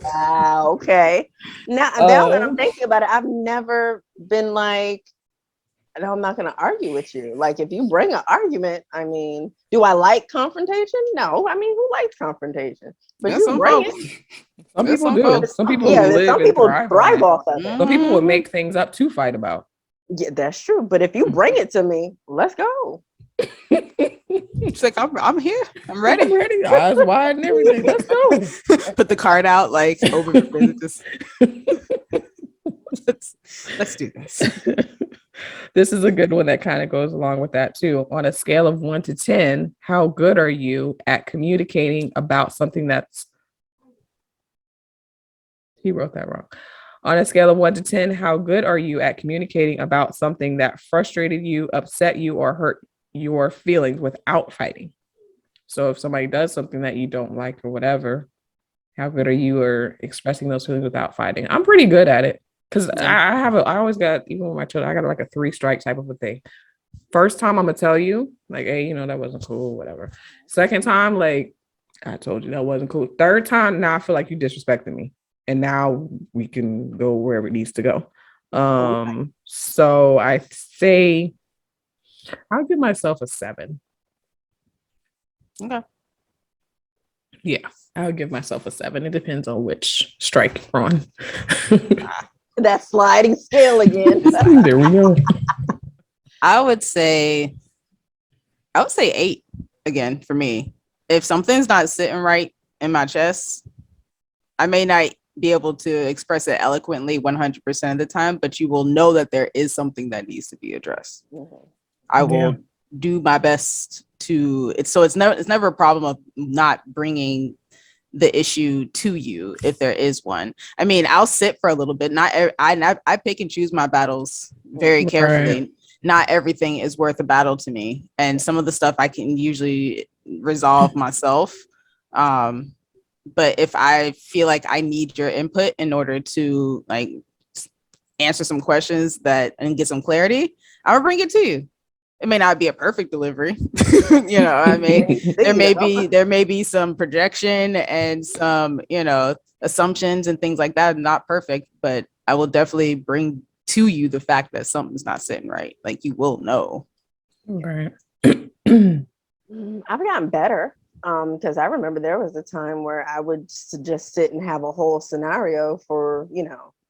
[SPEAKER 3] Wow. Okay. Now that I'm thinking about it, I've never been like, no, I'm not going to argue with you. Like, if you bring an argument, I mean, do I like confrontation? No. I mean, who likes confrontation? But you bring it.
[SPEAKER 1] Some people do. Some people
[SPEAKER 3] thrive off of it.
[SPEAKER 1] Some people will make things up to fight about.
[SPEAKER 3] Yeah, that's true. But if you bring it to me, let's go.
[SPEAKER 2] She's like, I'm here. I'm ready.
[SPEAKER 1] I'm ready. Eyes wide and everything. Let's go.
[SPEAKER 2] Put the card out, like over the business. Let's do this.
[SPEAKER 1] This is a good one that kind of goes along with that too. On a scale of 1 to 10, how good are you at communicating about something that's... He wrote that wrong. On a scale of 1 to 10, how good are you at communicating about something that frustrated you, upset you, or hurt your feelings without fighting? So if somebody does something that you don't like or whatever, how good are you at expressing those feelings without fighting? I'm pretty good at it. Because I always got, even with my children, I got like a 3-strike type of a thing. First time, I'm going to tell you, like, hey, that wasn't cool, whatever. Second time, like, I told you that wasn't cool. Third time, now I feel like you disrespected me. And now we can go wherever it needs to go. So I say, I'll give myself a 7.
[SPEAKER 2] Okay.
[SPEAKER 1] Yeah, I'll give myself a 7. It depends on which strike you're on.
[SPEAKER 3] That sliding scale again.
[SPEAKER 1] There we go.
[SPEAKER 2] I would say 8 again for me. If something's not sitting right in my chest, I may not be able to express it eloquently 100% of the time, but you will know that there is something that needs to be addressed. Mm-hmm. I will do my best to it. So it's never a problem of not bringing the issue to you if there is one. I mean, I'll sit for a little bit. I pick and choose my battles very carefully. Right. Not everything is worth a battle to me, and some of the stuff I can usually resolve myself. But if I feel like I need your input in order to like answer some questions and get some clarity, I'll bring it to you. It may not be a perfect delivery. I mean, there may be some projection and some, assumptions and things like that. Not perfect, but I will definitely bring to you the fact that something's not sitting right. Like you will know.
[SPEAKER 1] Right.
[SPEAKER 3] I've gotten better. Because I remember there was a time where I would just sit and have a whole scenario for,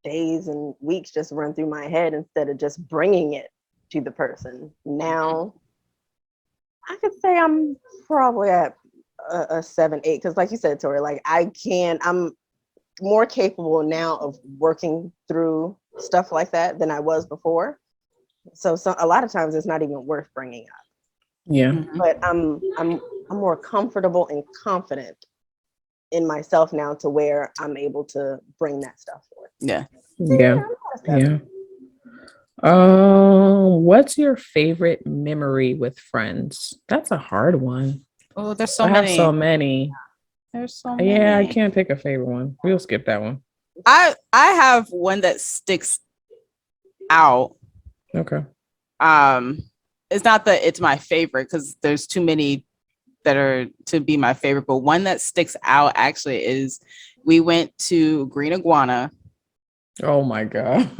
[SPEAKER 3] days and weeks just run through my head instead of just bringing it to the person. Now, I could say I'm probably at a 7, 8. Because like you said, Tori, like I'm more capable now of working through stuff like that than I was before. So a lot of times it's not even worth bringing up.
[SPEAKER 1] Yeah.
[SPEAKER 3] But I'm more comfortable and confident in myself now to where I'm able to bring that stuff forth.
[SPEAKER 2] Yeah.
[SPEAKER 1] Yeah. What's your favorite memory with friends? That's a hard one.
[SPEAKER 2] Oh, there's so many.
[SPEAKER 1] So many.
[SPEAKER 2] There's so many.
[SPEAKER 1] Yeah, I can't pick a favorite one. We'll skip that one.
[SPEAKER 2] I have one that sticks out.
[SPEAKER 1] Okay.
[SPEAKER 2] It's not that it's my favorite because there's too many that are to be my favorite, but one that sticks out actually is we went to Green Iguana.
[SPEAKER 1] Oh my God.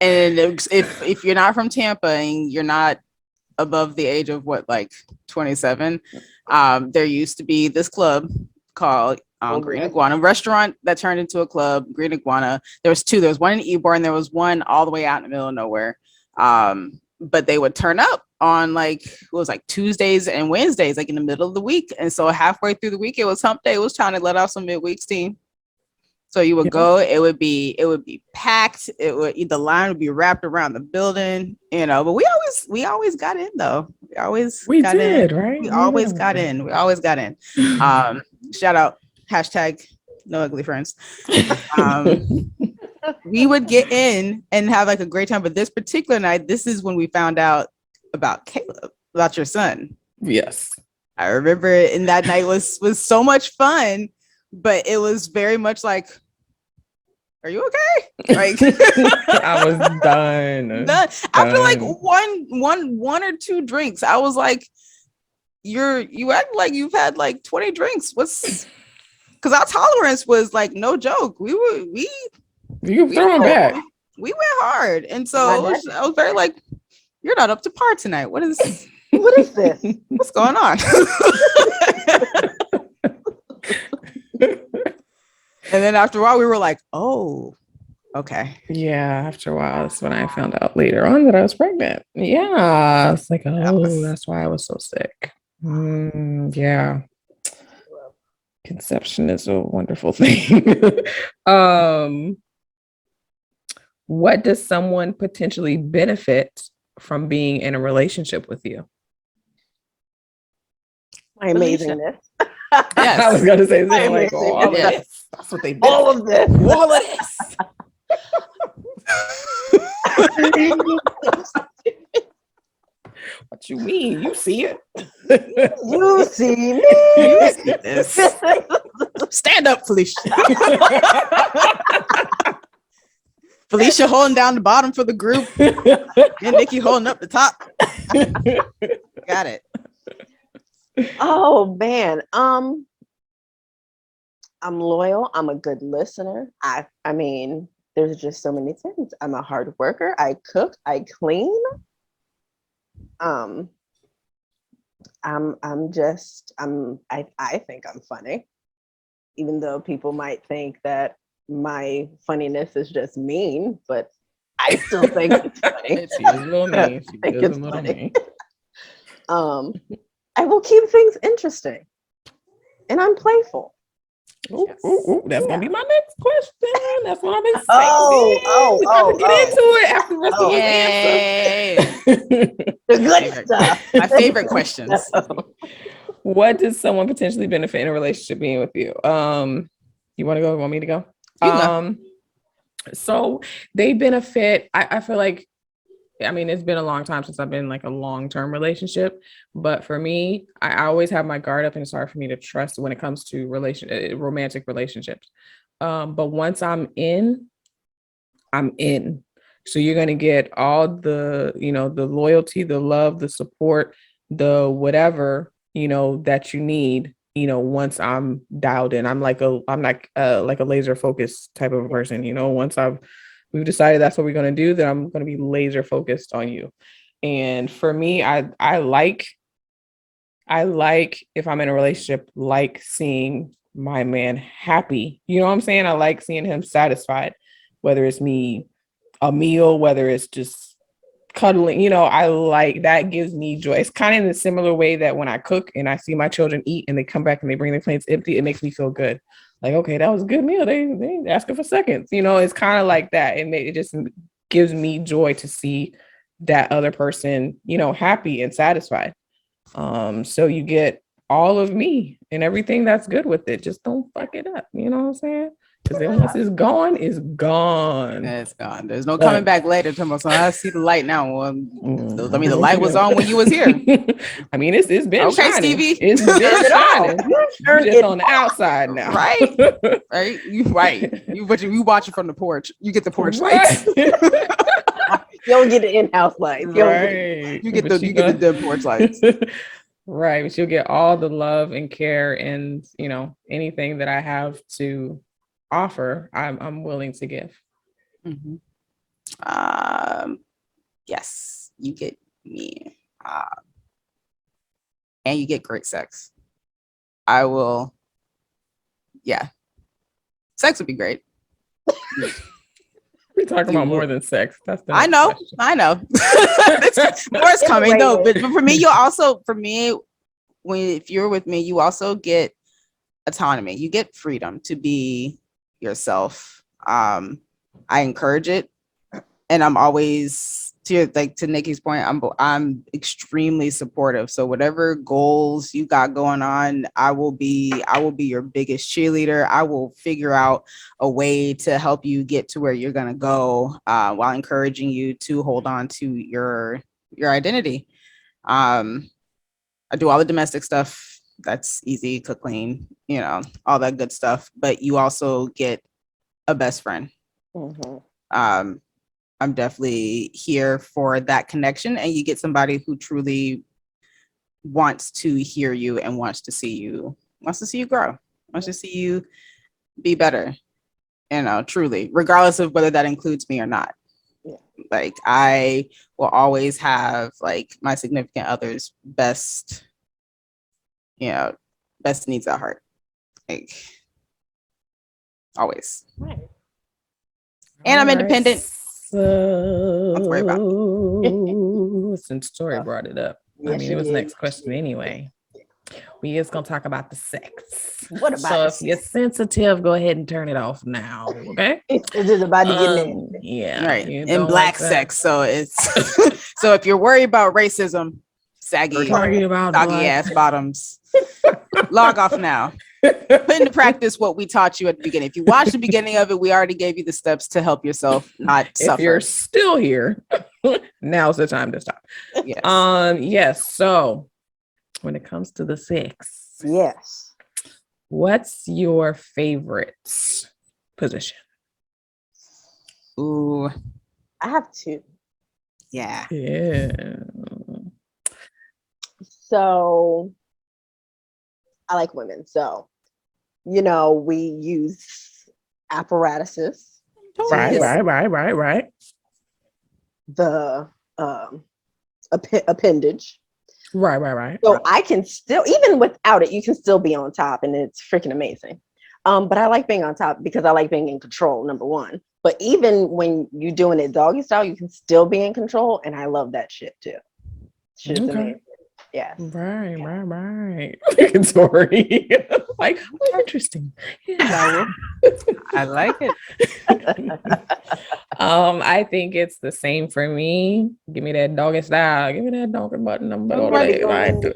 [SPEAKER 2] And if you're not from Tampa and you're not above the age of 27, there used to be this club called Green Iguana, restaurant that turned into a club, Green Iguana. There was 2. There was one in Ybor and there was one all the way out in the middle of nowhere. But they would turn up on Tuesdays and Wednesdays, like in the middle of the week. And so halfway through the week, it was hump day. It was trying to let off some midweek steam. So you would go, it would be packed. The line would be wrapped around the building, but we always got in though. We always got in.
[SPEAKER 1] Right?
[SPEAKER 2] We always got in. Shout out #No Ugly Friends. We would get in and have a great time. But this particular night, this is when we found out about Caleb, about your son.
[SPEAKER 1] Yes.
[SPEAKER 2] I remember it, and that night was so much fun, but it was very much like, are you okay? Like
[SPEAKER 1] I was done.
[SPEAKER 2] After one or 2 drinks, I was like, you act like you've had 20 drinks. Because our tolerance was no joke. You
[SPEAKER 1] throwing back.
[SPEAKER 2] We went hard. And so I was very you're not up to par tonight. What is this? What's going on? And then after a while, we were like, oh, Okay.
[SPEAKER 1] Yeah, after a while, that's when I found out later on that I was pregnant. Yeah, it's like, that's why I was so sick. Yeah, conception is a wonderful thing. What does someone potentially benefit from being in a relationship with you?
[SPEAKER 3] My amazingness.
[SPEAKER 2] Yes.
[SPEAKER 1] I was gonna say this, like all of this. That's what they did.
[SPEAKER 3] All of this.
[SPEAKER 1] All of this. What you mean? You see it?
[SPEAKER 3] You see me.
[SPEAKER 2] You see this. Stand up, Felicia. Felicia holding down the bottom for the group, and Nikki holding up the top. Got it.
[SPEAKER 3] Oh man. I'm loyal. I'm a good listener. I mean, there's just so many things. I'm a hard worker. I cook. I clean. I think I'm funny, even though people might think that my funniness is just mean, but I still think it's funny.
[SPEAKER 1] She is a little mean. She is a little mean.
[SPEAKER 3] I will keep things interesting, and I'm playful.
[SPEAKER 1] That's gonna be my next question. That's what I've been saying.
[SPEAKER 3] We gotta
[SPEAKER 1] get into it after the rest of
[SPEAKER 2] the
[SPEAKER 1] answer.
[SPEAKER 3] The good stuff.
[SPEAKER 2] My favorite questions.
[SPEAKER 1] What does someone potentially benefit in a relationship being with you? You want to go? Want me to go? So they benefit. I feel like, I mean, it's been a long time since I've been in like a long-term relationship, but for me, I always have my guard up, and it's hard for me to trust when it comes to romantic relationships. But once I'm in. So you're going to get all the, the loyalty, the love, the support, the whatever, that you need, once I'm dialed in. I'm like like a laser focused type of a person, once we've decided that's what we're going to do, then I'm going to be laser focused on you. And for me, I like if I'm in a relationship, like seeing my man happy. You know what I'm saying? I like seeing him satisfied, whether it's me a meal, whether it's just cuddling, I like that, gives me joy. It's kind of in a similar way that when I cook and I see my children eat and they come back and they bring their plates empty, it makes me feel good. Like, okay, that was a good meal. They ain't asking for seconds. It's kind of like that. It just gives me joy to see that other person, happy and satisfied. So you get all of me and everything that's good with it. Just don't fuck it up. You know what I'm saying? Because then once it's gone, it's gone.
[SPEAKER 2] It's gone. There's no coming back later. So I see the light now. Well, I mean, the light was on when you was here.
[SPEAKER 1] I mean, it's been
[SPEAKER 2] okay,
[SPEAKER 1] shining.
[SPEAKER 2] Stevie.
[SPEAKER 1] It's been shining. Just on the outside now,
[SPEAKER 2] right? Right? You watch it from the porch. You get the porch lights.
[SPEAKER 3] You don't get the in-house lights.
[SPEAKER 1] Right.
[SPEAKER 2] You get the porch lights.
[SPEAKER 1] Right, but you'll get all the love and care and anything that I have to offer, I'm willing to give.
[SPEAKER 2] Mm-hmm. Yes, you get me, and you get great sex. I will. Yeah, sex would be great.
[SPEAKER 1] We're talking about more than sex. That's the
[SPEAKER 2] I know. More is coming. No, but for me, if you're with me, you also get autonomy. You get freedom to be yourself. I encourage it, and I'm always to Nikki's point. I'm extremely supportive. So whatever goals you got going on, I will be your biggest cheerleader. I will figure out a way to help you get to where you're gonna go, while encouraging you to hold on to your identity. I do all the domestic stuff. That's easy, cook, clean, all that good stuff. But you also get a best friend. Mm-hmm. I'm definitely here for that connection, and you get somebody who truly wants to hear you and wants to see you grow, wants to see you be better, truly, regardless of whether that includes me or not. Yeah. Like, I will always have like my significant other's best needs at heart. Like, always.
[SPEAKER 1] Right.
[SPEAKER 2] And I'm independent.
[SPEAKER 1] So,
[SPEAKER 2] don't worry about
[SPEAKER 1] it. Since Tori brought it up, I mean, it was the next question anyway. We is gonna talk about the sex.
[SPEAKER 3] What about
[SPEAKER 1] so if you're sensitive, go ahead and turn it off now. Okay.
[SPEAKER 3] It's just about to get in.
[SPEAKER 1] Yeah.
[SPEAKER 2] Right. In black sex. So it's so if you're worried about racism, saggy ass bottoms, log off now. Put into practice what we taught you at the beginning. If you watched the beginning of it, we already gave you the steps to help yourself not suffer.
[SPEAKER 1] If you're still here, now's the time to stop. Yes. Yes. So when it comes to the sex,
[SPEAKER 3] yes,
[SPEAKER 1] what's your favorite position?
[SPEAKER 2] Ooh,
[SPEAKER 3] I have two.
[SPEAKER 2] Yeah.
[SPEAKER 3] So I like women. So, we use apparatuses.
[SPEAKER 1] Right.
[SPEAKER 3] The appendage.
[SPEAKER 1] Right.
[SPEAKER 3] So I can still, even without it, you can still be on top, and it's freaking amazing. But I like being on top because I like being in control, number one. But even when you're doing it doggy style, you can still be in control, and I love that shit too. Shit's amazing. Yeah.
[SPEAKER 1] Right. Sorry. Like, interesting.
[SPEAKER 2] Yeah. I like it.
[SPEAKER 1] I think it's the same for me. Give me that doggy style. Give me that doggy button.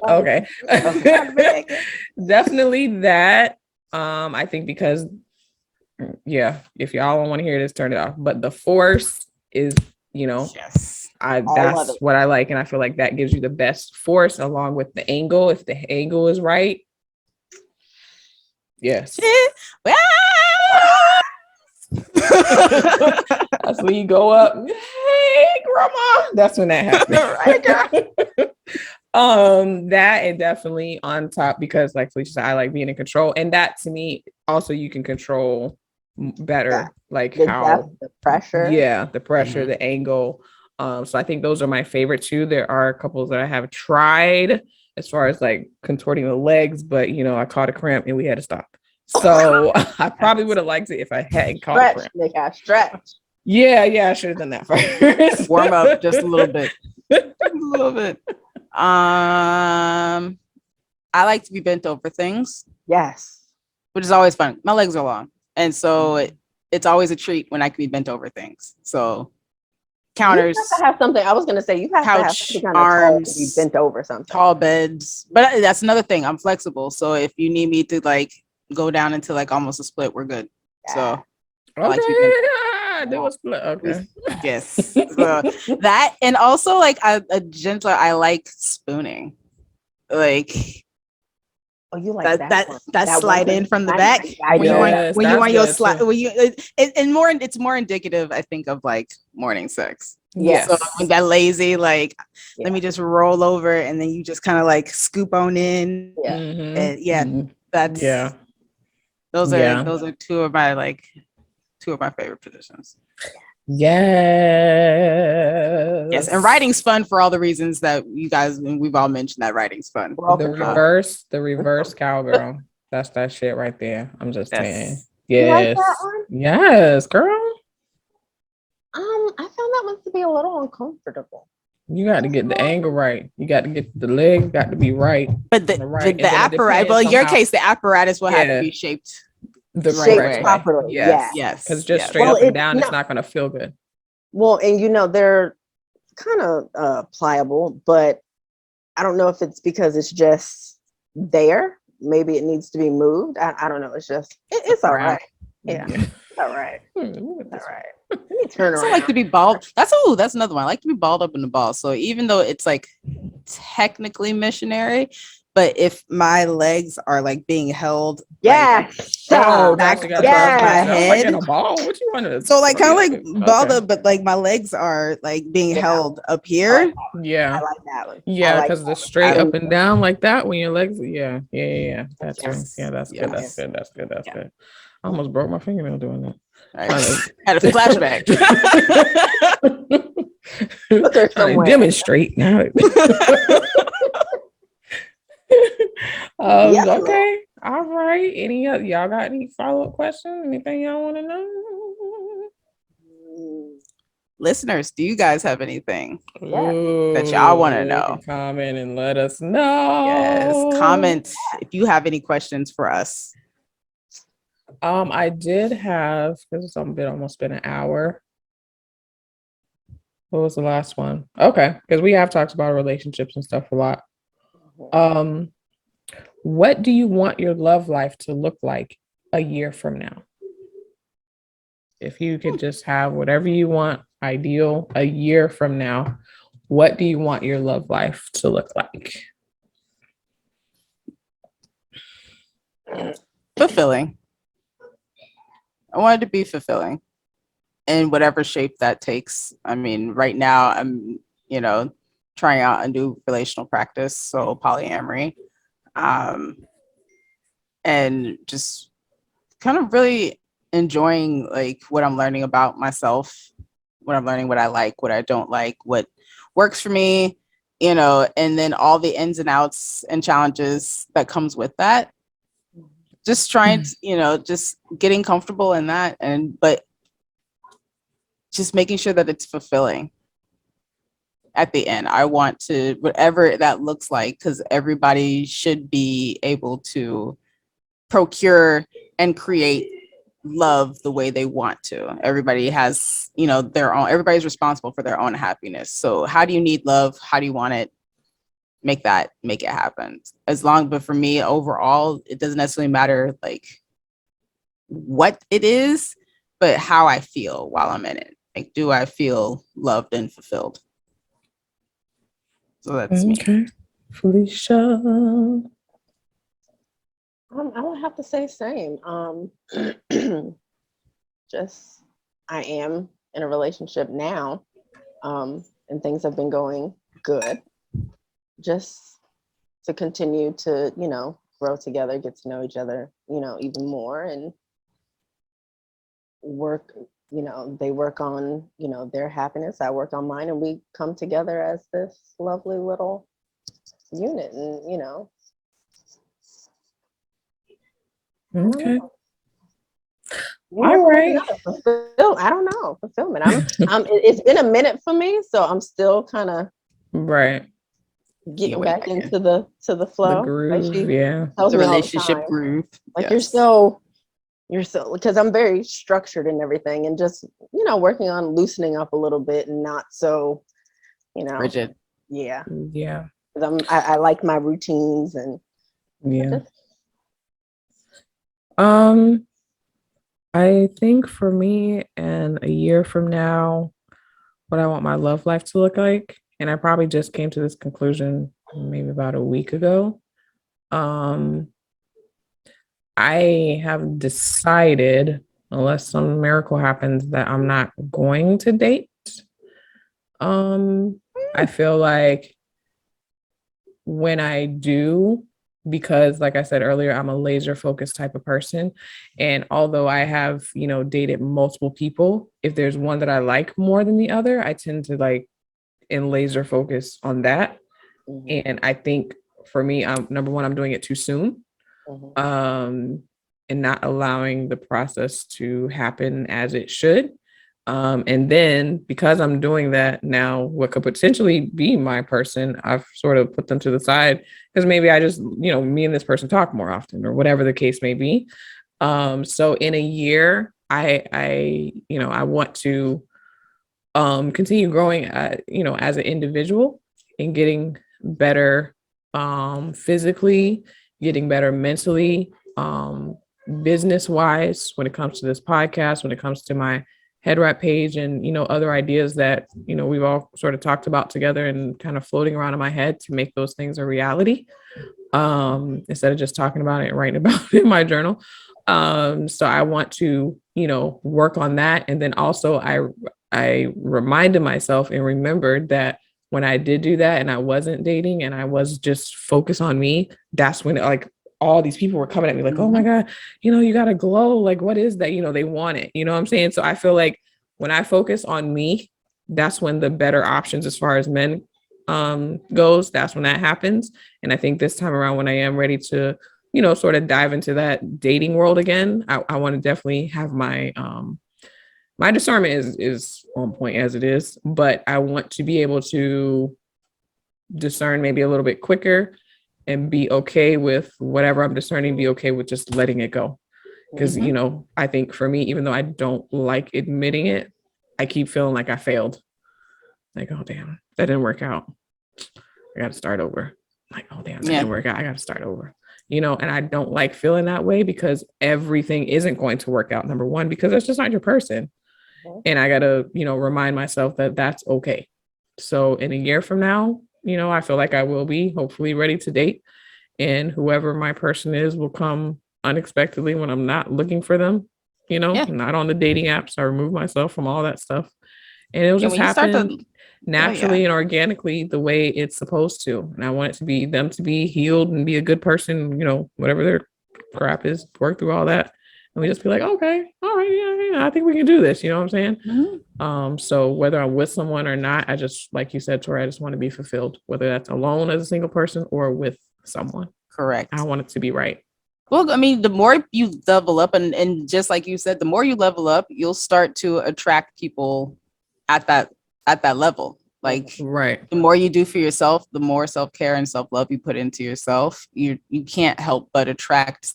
[SPEAKER 1] Okay. Definitely that. I think because if y'all don't want to hear this, turn it off. But the force is,
[SPEAKER 2] yes.
[SPEAKER 1] That's what I like, and I feel like that gives you the best force along with the angle. If the angle is right, yes. That's when you go up. Hey, grandma. That's when that happens. That and definitely on top because, like Felicia said, I like being in control, and that to me also you can control better, like how
[SPEAKER 3] the pressure.
[SPEAKER 1] Yeah, the pressure, the angle. So I think those are my favorite too. There are a couple that I have tried as far as like contorting the legs, but I caught a cramp and we had to stop. So I probably would have liked it if I hadn't caught a cramp.
[SPEAKER 3] Make a stretch.
[SPEAKER 1] Yeah, I should have done that first.
[SPEAKER 2] Warm up just a little bit. I like to be bent over things.
[SPEAKER 3] Yes.
[SPEAKER 2] Which is always fun. My legs are long. And so it's always a treat when I can be bent over things. So counters.
[SPEAKER 3] You have to have something. I was going to say you have to have something kind of arms, to be bent over something.
[SPEAKER 2] Tall beds. But that's another thing. I'm flexible. So if you need me to like go down into like almost a split, we're good. Yeah. So
[SPEAKER 1] there was split. Okay.
[SPEAKER 2] Yes. So that and also like a gentler. I like spooning. Like.
[SPEAKER 3] Oh, you like
[SPEAKER 2] that slide in from the back when you want your slide. It's more indicative, I think, of like morning sex.
[SPEAKER 3] Yeah.
[SPEAKER 2] So that lazy, like, let me just roll over, and then you just kind of like scoop on in.
[SPEAKER 3] Yeah.
[SPEAKER 2] And those are two of my favorite positions. Yes, and writing's fun for all the reasons that you guys and we've all mentioned that writing's fun.
[SPEAKER 1] The reverse cowgirl. That's that shit right there. I'm just saying. Yes.
[SPEAKER 3] You like that one?
[SPEAKER 1] Yes, girl.
[SPEAKER 3] I found that one to be a little uncomfortable.
[SPEAKER 1] You got to get the angle right. You got to get the leg got to be right.
[SPEAKER 2] But the apparatus, well, in your case, the apparatus will have to be shaped
[SPEAKER 1] the right
[SPEAKER 3] properly.
[SPEAKER 1] Way. Yes. Because just straight up and down, it's not going to feel good.
[SPEAKER 3] Well, and they're kind of pliable, but I don't know if it's because it's just there. Maybe it needs to be moved. I don't know. It's just it's all right. Yeah. All right. All right. Let me turn around.
[SPEAKER 2] I like to be bald. That's another one. I like to be balled up in the ball. So even though it's like technically missionary, but if my legs are like being held,
[SPEAKER 3] back
[SPEAKER 2] my head,
[SPEAKER 1] like in a ball. What you want to?
[SPEAKER 2] So like kind of like balled up, but like my legs are like being held up here.
[SPEAKER 1] Yeah,
[SPEAKER 3] I like that one.
[SPEAKER 1] Yeah, because the straight up and down like that when your legs. Yeah. That's good. Yeah, that's good. That's good. I almost broke my fingernail doing that.
[SPEAKER 2] Had a flashback.
[SPEAKER 1] Demonstrate now. Okay. All right. Y'all got any follow-up questions? Anything y'all want to know?
[SPEAKER 2] Listeners, do you guys have anything
[SPEAKER 3] Yes.
[SPEAKER 2] that y'all want to know?
[SPEAKER 1] Comment and let us know.
[SPEAKER 2] Yes, comment if you have any questions for us.
[SPEAKER 1] I did have, because it's almost been an hour. What was the last one? Okay, because we have talked about relationships and stuff a lot. What do you want your love life to look like a year from now? If you could just have whatever you want, ideal, a year from now, what do you want your love life to look like?
[SPEAKER 2] Fulfilling. I want it to be fulfilling in whatever shape that takes. I mean, right now I'm, trying out a new relational practice, so polyamory, and just kind of really enjoying like what I'm learning about myself, what I'm learning, what I like, what I don't like, what works for me, and then all the ins and outs and challenges that comes with that. Just trying to, just getting comfortable in that, but just making sure that it's fulfilling at the end. I want to, whatever that looks like, because everybody should be able to procure and create love the way they want to. Everybody has, their own, everybody's responsible for their own happiness. So how do you need love? How do you want it? Make it happen. But for me, overall, it doesn't necessarily matter like what it is, but how I feel while I'm in it. Like, do I feel loved and fulfilled? So that's me.
[SPEAKER 1] Okay. Felicia.
[SPEAKER 3] I would have to say same. Just I am in a relationship now, and things have been going good. Just to continue to, grow together, get to know each other, even more, and work, they work on, their happiness, I work on mine, and we come together as this lovely little unit. And
[SPEAKER 1] Okay.
[SPEAKER 3] All right. I don't know. Fulfillment. It's been a minute for me, so I'm still kind of getting back into the flow.
[SPEAKER 1] The groove,
[SPEAKER 2] the relationship groove.
[SPEAKER 3] Like you're so because I'm very structured and everything, and just working on loosening up a little bit and not so
[SPEAKER 2] rigid.
[SPEAKER 1] Yeah.
[SPEAKER 3] Because I like my routines and
[SPEAKER 1] I think for me, and a year from now, what I want my love life to look like, and I probably just came to this conclusion maybe about a week ago. I have decided, unless some miracle happens, that I'm not going to date. I feel like when I do, because like I said earlier, I'm a laser focused type of person. And although I have, dated multiple people, if there's one that I like more than the other, I tend to laser focus on that. Mm-hmm. And I think for me, number one, I'm doing it too soon. Mm-hmm. And not allowing the process to happen as it should. And then because I'm doing that now, what could potentially be my person, I've sort of put them to the side because maybe I just, me and this person talk more often or whatever the case may be. So in a year, I want to continue growing, as an individual and getting better physically, getting better mentally, business wise, when it comes to this podcast, when it comes to my head wrap page and, other ideas that, we've all sort of talked about together and kind of floating around in my head to make those things a reality. Instead of just talking about it and writing about it in my journal. So I want to, work on that. And then also I reminded myself and remembered that when I did do that and I wasn't dating and I was just focused on me, that's when all these people were coming at me like, oh my God, you got to glow. Like, what is that? They want it. You know what I'm saying? So I feel like when I focus on me, that's when the better options as far as men goes, that's when that happens. And I think this time around, when I am ready to, sort of dive into that dating world again, I want to definitely have my my discernment is on point as it is, but I want to be able to discern maybe a little bit quicker and be okay with whatever I'm discerning, be okay with just letting it go. Because, you know, I think for me, even though I don't like admitting it, I keep feeling like I failed. Like, oh, damn, that didn't work out. I got to start over. Like, oh, damn, that didn't work out. I got to start over. You know, and I don't like feeling that way because everything isn't going to work out. Number one, because that's just not your person. And I got to, you know, remind myself that that's okay. So in a year from now, you know, I feel like I will be hopefully ready to date. And whoever my person is will come unexpectedly when I'm not looking for them, you know, not on the dating apps. I remove myself from all that stuff. And it'll just happen naturally and organically the way it's supposed to. And I want it to be them to be healed and be a good person, you know, whatever their crap is, work through all that. And we just be like, okay, all right, yeah, I think we can do this. You know what I'm saying? So whether I'm with someone or not, I just, like you said, Tori, I just want to be fulfilled, whether that's alone as a single person or with someone.
[SPEAKER 2] Correct.
[SPEAKER 1] I want it to be right.
[SPEAKER 2] Well, I mean, the more you level up and just like you said, the more you level up, you'll start to attract people at that level. Like,
[SPEAKER 1] right.
[SPEAKER 2] The more you do for yourself, the more self-care and self-love you put into yourself, you can't help but attract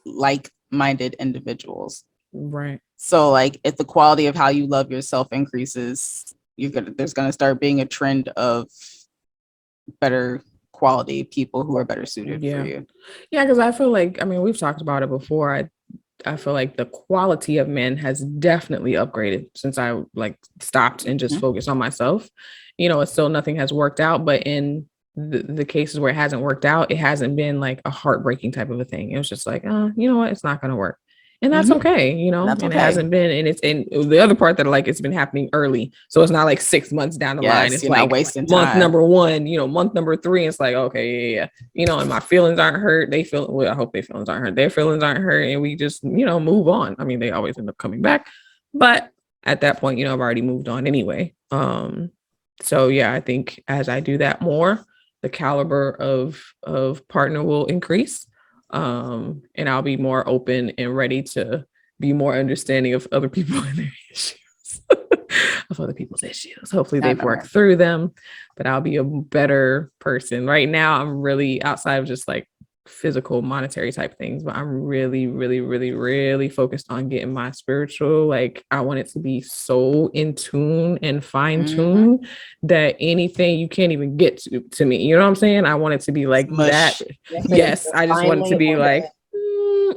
[SPEAKER 2] like-minded individuals.
[SPEAKER 1] Right.
[SPEAKER 2] So like if the quality of how you love yourself increases, there's gonna start being a trend of better quality people who are better suited for you.
[SPEAKER 1] Yeah, because I feel like, I mean, we've talked about it before. I feel like the quality of men has definitely upgraded since I like stopped and just focused on myself. You know, it's still nothing has worked out, but in the cases where it hasn't worked out, it hasn't been like a heartbreaking type of a thing. It was just like, you know what, it's not going to work. And that's okay, you know, and it hasn't been, and it's in the other part that like it's been happening early. So it's not like 6 months down the line. It's like month number 1, you know, month number 3. It's like, okay, yeah. You know, and my feelings aren't hurt. I hope their feelings aren't hurt. Their feelings aren't hurt. And we just, you know, move on. I mean, they always end up coming back. But at that point, you know, I've already moved on anyway. So yeah, I think as I do that more, the caliber of partner will increase. And I'll be more open and ready to be more understanding of other people and their issues, of other people's issues. Hopefully they've worked through them, but I'll be a better person. Right now, I'm really outside of just like physical monetary type things, but I'm really, really, really, really focused on getting my spiritual. Like I want it to be so in tune and fine tuned that anything you can't even get to me. You know what I'm saying? I want it to be like that. Yes. I just want it to be like,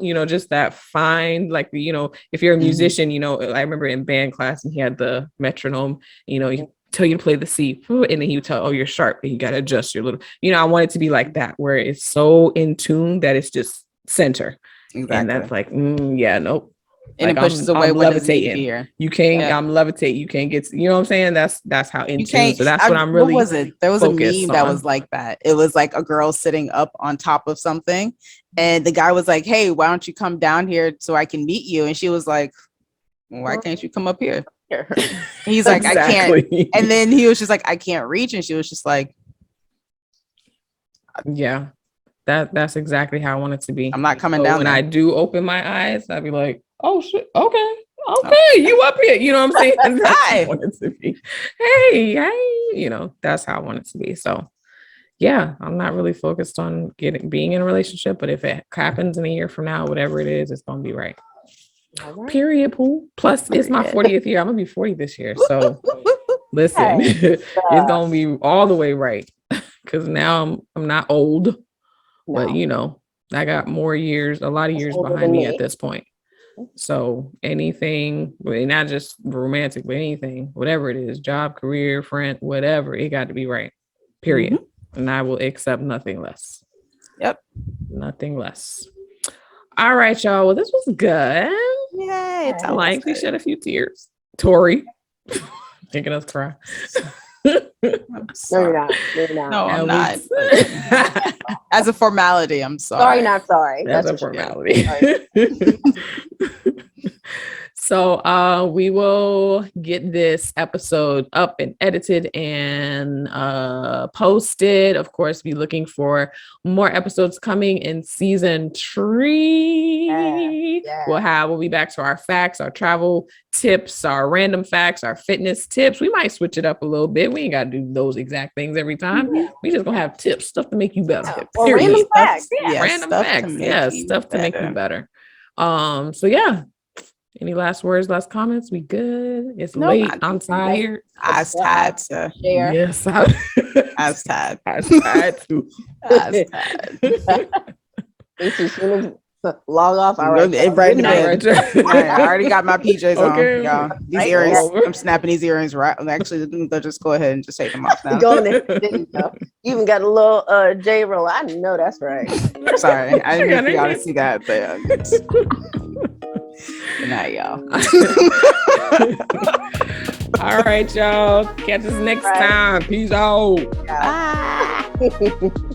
[SPEAKER 1] you know, just that fine, like, you know, if you're a musician, you know, I remember in band class and he had the metronome, you know, he tell you to play the C, and then he would tell, oh, you're sharp and you got to adjust your little, you know, I want it to be like that, where it's so in tune that it's just center. Exactly. And that's like, yeah, nope.
[SPEAKER 2] And like, it pushes away what doesn't need to be here.
[SPEAKER 1] You can't, I'm levitating. You can't get, you know what I'm saying? That's how in tune. So that's what I'm really,
[SPEAKER 2] what was it? There was a meme that was like that. It was like a girl sitting up on top of something. And the guy was like, hey, why don't you come down here so I can meet you? And she was like, why can't you come up here? He's like, exactly. I can't. And then he was just like, I can't reach. And she was just like,
[SPEAKER 1] yeah, that's exactly how I want it to be.
[SPEAKER 2] I'm not coming down.
[SPEAKER 1] When I do open my eyes, I'll be like, oh shit, okay, you up here. You know what I'm saying? That's how I want it to be. Hey, you know, that's how I want it to be. So yeah, I'm not really focused on being in a relationship, but if it happens in a year from now, whatever it is, it's gonna be right. Right. Period. Pool. Plus, it's my 40th year. I'm gonna be 40 this year. So listen, it's gonna be all the way right. Because now I'm not old, but you know, I got a lot of years behind me at this point. So anything, not just romantic, but anything, whatever it is, job, career, friend, whatever, it got to be right. Period. And I will accept nothing less.
[SPEAKER 2] Yep.
[SPEAKER 1] Nothing less. All right, y'all. Well, this was good.
[SPEAKER 2] Yay.
[SPEAKER 1] I like we shed a few tears. Tori, making us cry.
[SPEAKER 3] No, you're not.
[SPEAKER 2] No, I'm not. As a formality, I'm sorry.
[SPEAKER 3] Sorry, not sorry.
[SPEAKER 1] That's a formality. So we will get this episode up and edited and posted. Of course, be looking for more episodes coming in season 3. We'll be back to our facts, our travel tips, our random facts, our fitness tips. We might switch it up a little bit. We ain't got to do those exact things every time. We just gonna have tips, stuff to make you better.
[SPEAKER 3] Or random facts.
[SPEAKER 1] Random facts. Stuff to make you better. So yeah. Any last words, last comments? We good? It's late. I'm tired.
[SPEAKER 2] I was tired to
[SPEAKER 3] share.
[SPEAKER 1] Yes,
[SPEAKER 2] I was tired.
[SPEAKER 1] I was tired too.
[SPEAKER 2] I was tired.
[SPEAKER 3] Log off. All right.
[SPEAKER 2] Right in bed. I already got my PJs on. Y'all. These earrings. I'm snapping these earrings right. Actually, they'll just go ahead and just take them off now.
[SPEAKER 3] Go in there. You even got a little J roll. I know that's right.
[SPEAKER 2] Sorry, I didn't think y'all to see that, but good night, y'all.
[SPEAKER 1] All right, y'all. Catch us next time. Peace out.
[SPEAKER 3] Bye.